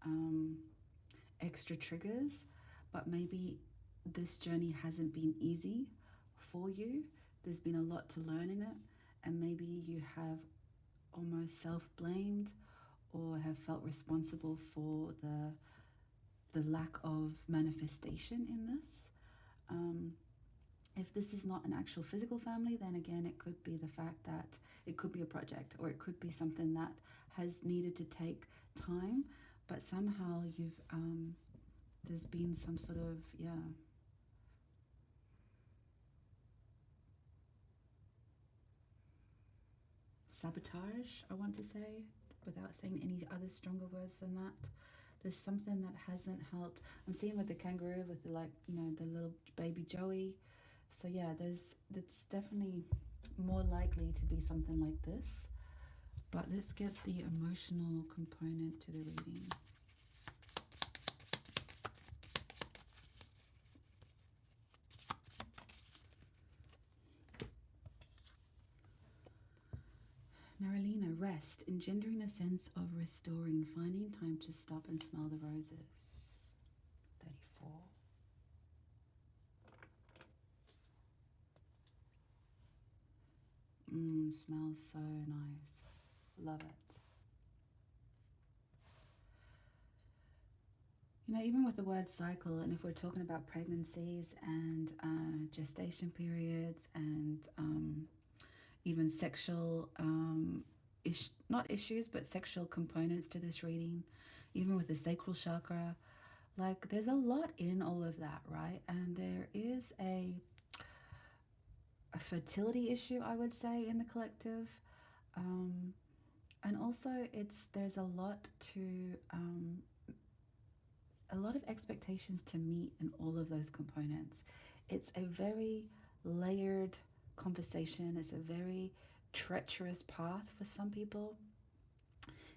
extra triggers, but maybe this journey hasn't been easy for you. There's been a lot to learn in it, and maybe you have almost self-blamed or have felt responsible for the lack of manifestation in this. If this is not an actual physical family, then again, it could be the fact that it could be a project, or it could be something that has needed to take time, but somehow you've, there's been some sort of, sabotage, I want to say, without saying any other stronger words than that. There's something that hasn't helped. I'm seeing with the kangaroo, with the, like, you know, the little baby Joey. So yeah, it's definitely more likely to be something like this. But let's get the emotional component to the reading. Naralina, rest, engendering a sense of restoring, finding time to stop and smell the roses. 34. Smells so nice. Love it. You know, even with the word cycle, and if we're talking about pregnancies and gestation periods and even sexual, not issues, but sexual components to this reading, even with the sacral chakra, like there's a lot in all of that, right? And there is a fertility issue, I would say, in the collective. And also there's a lot of expectations to meet in all of those components. It's a very layered conversation. It's a very treacherous path for some people.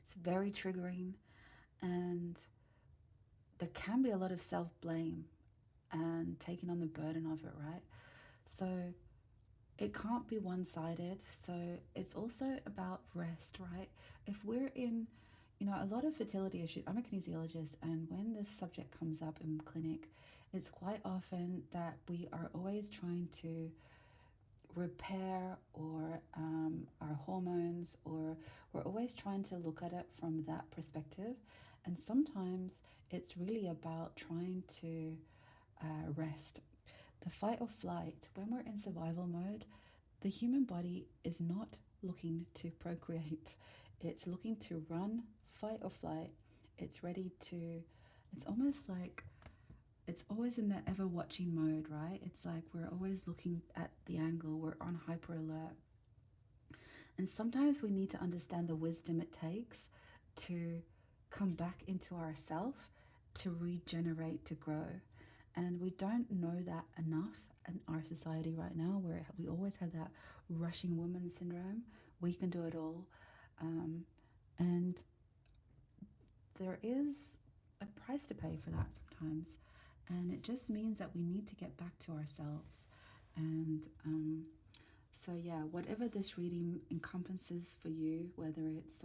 It's very triggering, and there can be a lot of self-blame and taking on the burden of it, right? So it can't be one-sided. So it's also about rest, right? If we're in, a lot of fertility issues, I'm a kinesiologist, and when this subject comes up in clinic, it's quite often that we are always trying to repair or our hormones, or we're always trying to look at it from that perspective. And sometimes it's really about trying to rest. The fight or flight, when we're in survival mode, the human body is not looking to procreate. It's looking to run, fight or flight. It's ready to, it's almost like it's always in that ever watching mode, right? It's like we're always looking at the angle, we're on hyper alert. And sometimes we need to understand the wisdom it takes to come back into ourself, to regenerate, to grow. And we don't know that enough in our society right now, where we always have that rushing woman syndrome. We can do it all. And there is a price to pay for that sometimes. And it just means that we need to get back to ourselves. And so, yeah, whatever this reading encompasses for you, whether it's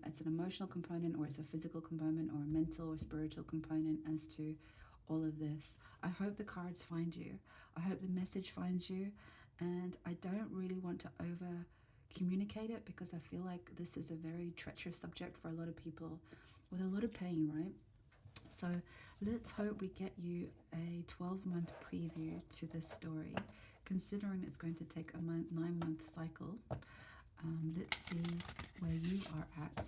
it's an emotional component, or it's a physical component, or a mental or spiritual component as to all of this, I hope the cards find you. I hope the message finds you. And I don't really want to over communicate it, because I feel like this is a very treacherous subject for a lot of people with a lot of pain, right? So let's hope we get you a 12-month preview to this story, considering it's going to take a 9-month cycle. Let's see where you are at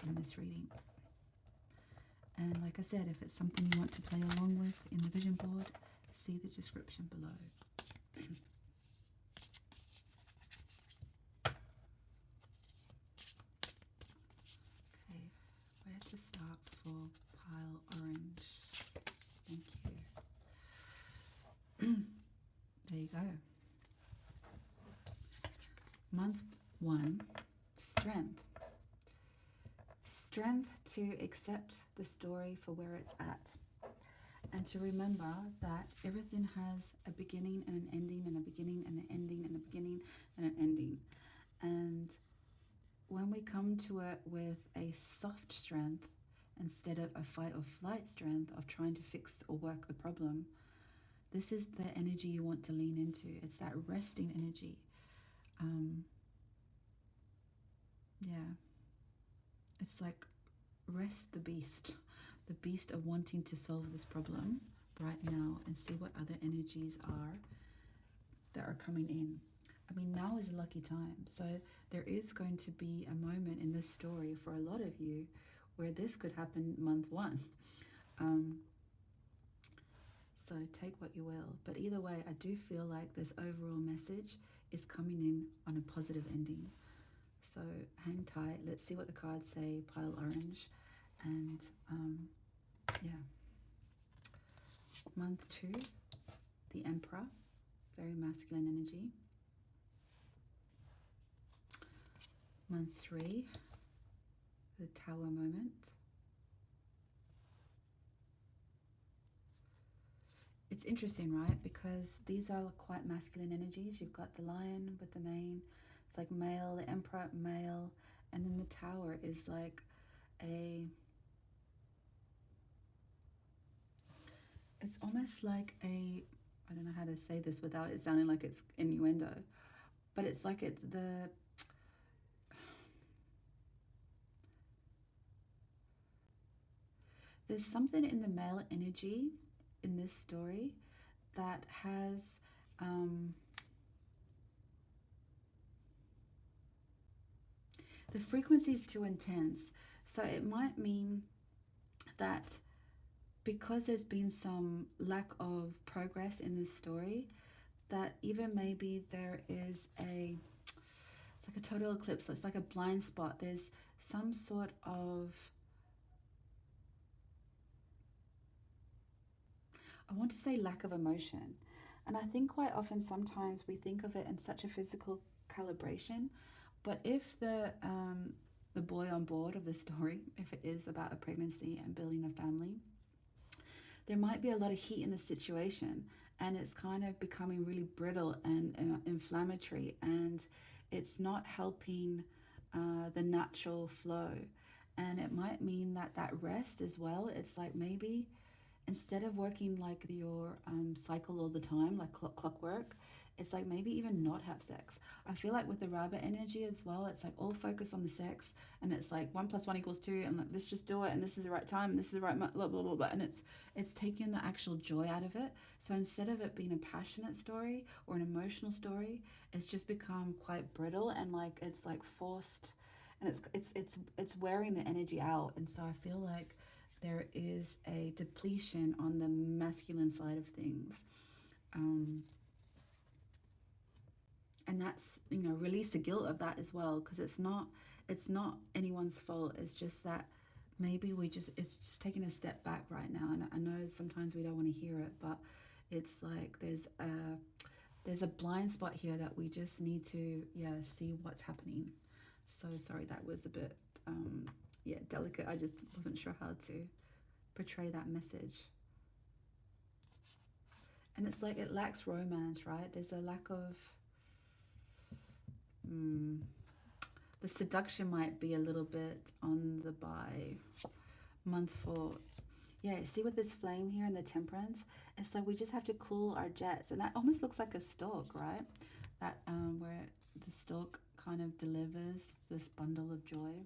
in this reading. And like I said, if it's something you want to play along with in the vision board, see the description below. Okay, where to start for pile orange? Thank you. There you go. Month 1, strength. Strength to accept the story for where it's at, and to remember that everything has a beginning and an ending, and a beginning and an ending, and a beginning and an ending. And when we come to it with a soft strength instead of a fight or flight strength of trying to fix or work the problem, this is the energy you want to lean into. It's that resting energy. Yeah. It's like rest the beast of wanting to solve this problem right now, and see what other energies are that are coming in. I mean, now is a lucky time. So there is going to be a moment in this story for a lot of you where this could happen month 1. So take what you will. But either way, I do feel like this overall message is coming in on a positive ending. So hang tight. Let's see what the cards say. Pile orange. And yeah. Month 2, the Emperor. Very masculine energy. Month 3, the Tower moment. It's interesting, right? Because these are quite masculine energies. You've got the Lion with the mane. It's like male, the Emperor, male. And then the Tower is like it's almost like I don't know how to say this without it sounding like it's innuendo, but it's like there's something in the male energy in this story that has the frequency is too intense. So it might mean that because there's been some lack of progress in this story, that even maybe there is it's like a total eclipse. It's like a blind spot. There's some sort of, I want to say lack of emotion. And I think quite often sometimes we think of it in such a physical calibration. But if the boy on board of the story, if it is about a pregnancy and building a family, there might be a lot of heat in the situation, and it's kind of becoming really brittle and inflammatory, and it's not helping the natural flow. And it might mean that that rest as well, it's like maybe instead of working like your cycle all the time, like clockwork, it's like maybe even not have sex. I feel like with the rabbit energy as well, it's like all focus on the sex, and it's like 1 + 1 = 2, and like let's just do it, and this is the right time, and this is the right blah blah blah blah, and it's taking the actual joy out of it. So instead of it being a passionate story or an emotional story, it's just become quite brittle, and like it's like forced, and it's wearing the energy out. And so I feel like there is a depletion on the masculine side of things. And that's, release the guilt of that as well, because it's not anyone's fault. It's just that maybe it's just taking a step back right now. And I know sometimes we don't want to hear it, but it's like there's a blind spot here that we just need to see what's happening. So sorry, that was a bit delicate. I just wasn't sure how to portray that message. And it's like it lacks romance, right? There's a lack of the seduction might be a little bit on the by. Month 4. Yeah, see with this flame here in the temperance, it's like we just have to cool our jets. And that almost looks like a stalk, right? That where the stalk kind of delivers this bundle of joy.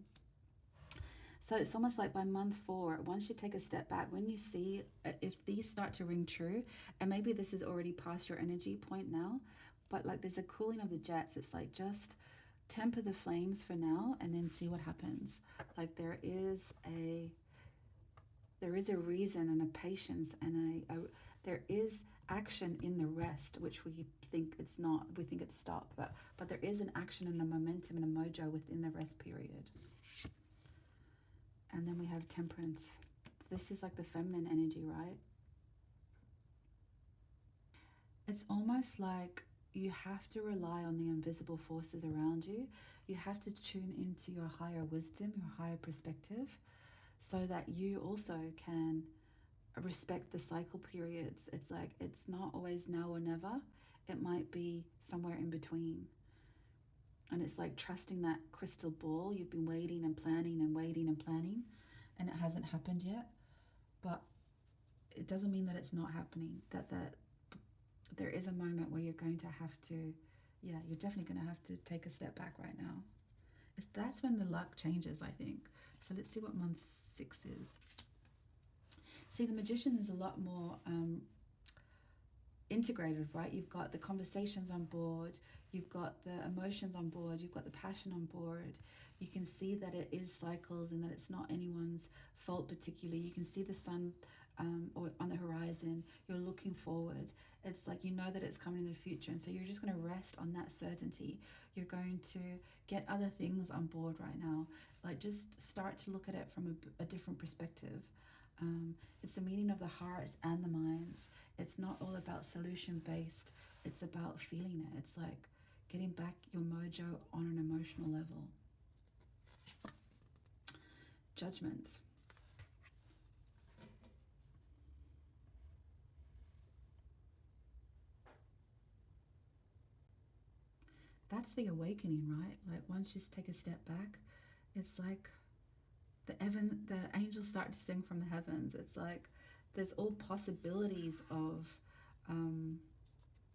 So it's almost like by month 4, once you take a step back, when you see if these start to ring true, and maybe this is already past your energy point now, but like there's a cooling of the jets. It's like just temper the flames for now and then see what happens. Like there is a reason and a patience and there is action in the rest, which we think it's not. We think it's stop, but there is an action and a momentum and a mojo within the rest period. And then we have temperance. This is like the feminine energy, right? It's almost like you have to rely on the invisible forces around you. You have to tune into your higher wisdom, your higher perspective, so that you also can respect the cycle periods. It's like it's not always now or never. It might be somewhere in between. And it's like trusting that crystal ball. You've been waiting and planning and waiting and planning, and it hasn't happened yet. But it doesn't mean that it's not happening. That there is a moment where you're going to have to, you're definitely going to have to take a step back right now. That's when the luck changes, I think. So let's see what month 6 is. See, the Magician is a lot more integrated, right? You've got the conversations on board, you've got the emotions on board, you've got the passion on board. You can see that it is cycles and that it's not anyone's fault particularly. You can see the sun or on the horizon. You're looking forward. It's like you know that it's coming in the future, and so you're just going to rest on that certainty. You're going to get other things on board right now. Like just start to look at it from a different perspective. It's a meeting of the hearts and the minds. It's not all about solution based. It's about feeling it. It's like getting back your mojo on an emotional level. Judgment. That's the awakening, right? Like once you take a step back, it's like the angels start to sing from the heavens. It's like there's all possibilities of oh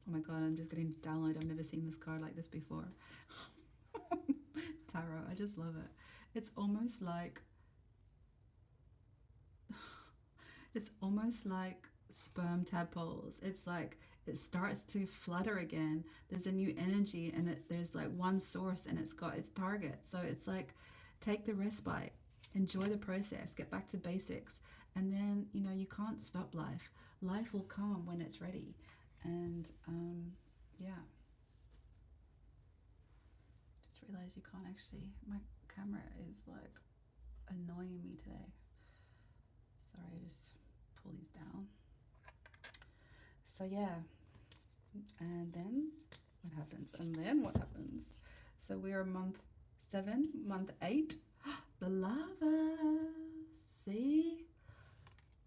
my god, I'm just getting to download. I've never seen this card like this before. Tarot, I just love it. It's almost like sperm tadpoles. It's like it starts to flutter again. There's a new energy, and there's like one source, and it's got its target. So it's like take the respite, enjoy the process, get back to basics, and then you can't stop life. Life will come when it's ready. And just realized you can't actually, my camera is like annoying me today. Sorry, I just pull these down. So and then what happens? So we are month 7, month 8. The lava. See?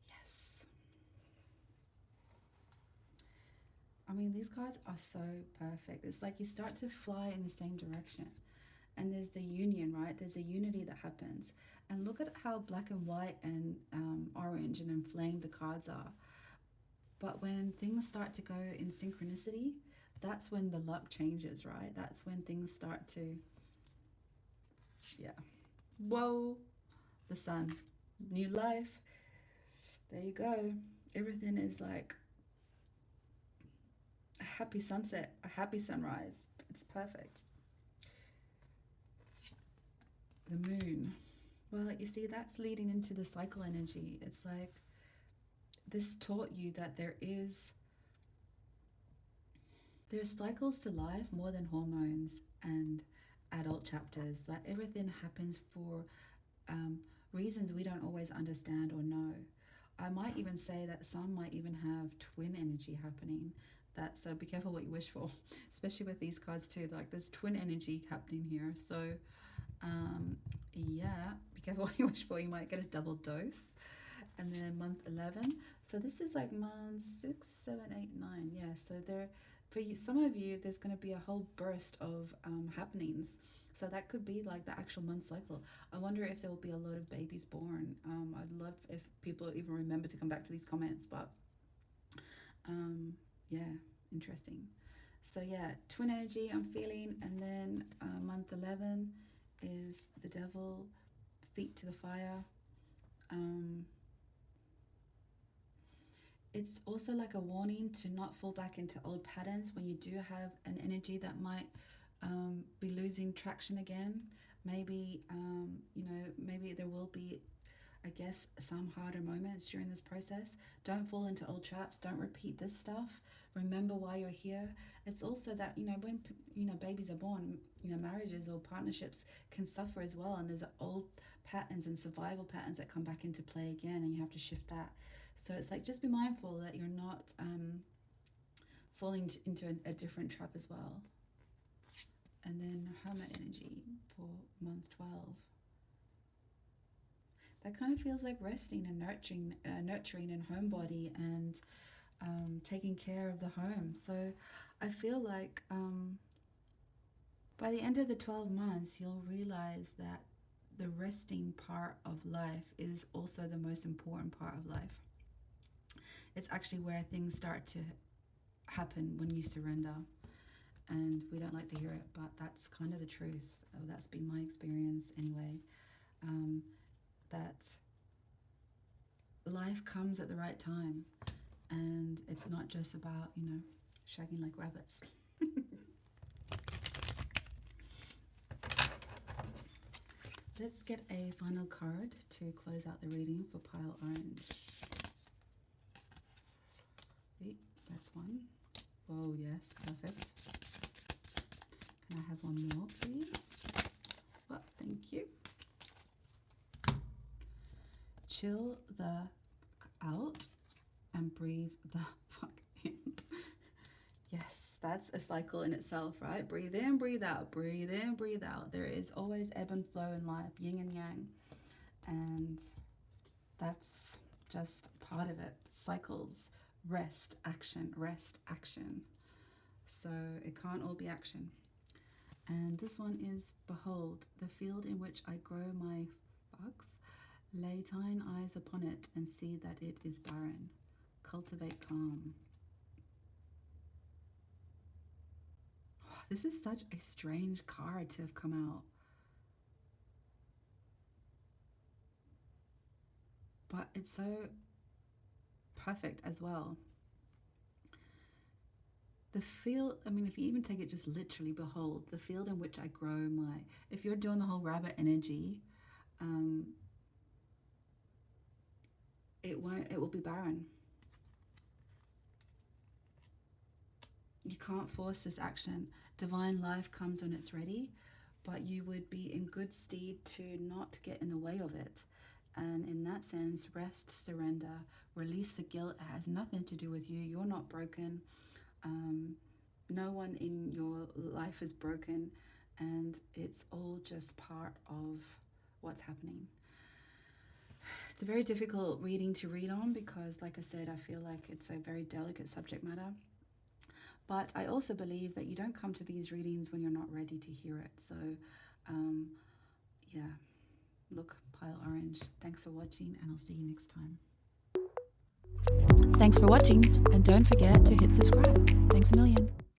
Yes. I mean, these cards are so perfect. It's like you start to fly in the same direction. And there's the union, right? There's a unity that happens. And look at how black and white and orange and inflamed the cards are. But when things start to go in synchronicity, that's when the luck changes, right? That's when things start to, yeah. Whoa, the sun, new life. There you go. Everything is like a happy sunset, a happy sunrise. It's perfect. The moon. Well, you see, that's leading into the cycle energy. It's like this taught you that there's cycles to life more than hormones and adult chapters. Like everything happens for reasons we don't always understand or know. I might even say that some might even have twin energy happening. So be careful what you wish for, especially with these cards too. Like there's twin energy happening here. So yeah, be careful what you wish for. You might get a double dose. And then month 11. So this is like month 6, 7, 8, 9. Yeah, so for you, some of you, there's going to be a whole burst of happenings. So that could be like the actual month cycle. I wonder if there will be a lot of babies born. I'd love if people even remember to come back to these comments. But yeah, interesting. So yeah, twin energy I'm feeling. And then month 11 is the devil, feet to the fire. It's also like a warning to not fall back into old patterns when you do have an energy that might be losing traction again. Maybe, maybe there will be, I guess, some harder moments during this process. Don't fall into old traps. Don't repeat this stuff. Remember why you're here. It's also that, when, babies are born, marriages or partnerships can suffer as well. And there's old patterns and survival patterns that come back into play again, and you have to shift that. So it's like, just be mindful that you're not falling into a different trap as well. And then Hermit energy for month 12. That kind of feels like resting and nurturing and homebody and taking care of the home. So I feel like by the end of the 12 months, you'll realize that the resting part of life is also the most important part of life. It's actually where things start to happen when you surrender. And we don't like to hear it, but that's kind of the truth. That's been my experience anyway. That life comes at the right time, and it's not just about, shagging like rabbits. Let's get a final card to close out the reading for Pile Orange. That's one. Oh, yes, perfect. Can I have one more, please? Well, thank you. Chill the fuck out and breathe the fuck in. Yes, that's a cycle in itself, right? Breathe in, breathe out, breathe in, breathe out. There is always ebb and flow in life, yin and yang. And that's just part of it. Cycles, rest, action, rest, action. So it can't all be action. And this one is, behold, the field in which I grow my fucks. Lay thine eyes upon it and see that it is barren. Cultivate calm. Oh, this is such a strange card to have come out. But it's so perfect as well. The field, if you even take it just literally, behold, the field in which I grow my... If you're doing the whole rabbit energy, it will be barren. You can't force this action. Divine life comes when it's ready, but you would be in good stead to not get in the way of it. And in that sense, rest, surrender, release the guilt. It has nothing to do with you. You're not broken. No one in your life is broken, and it's all just part of what's happening. It's a very difficult reading to read on because, like I said, I feel like it's a very delicate subject matter. But I also believe that you don't come to these readings when you're not ready to hear it. So, yeah, look, pile orange. Thanks for watching, and I'll see you next time. Thanks for watching, and don't forget to hit subscribe. Thanks a million.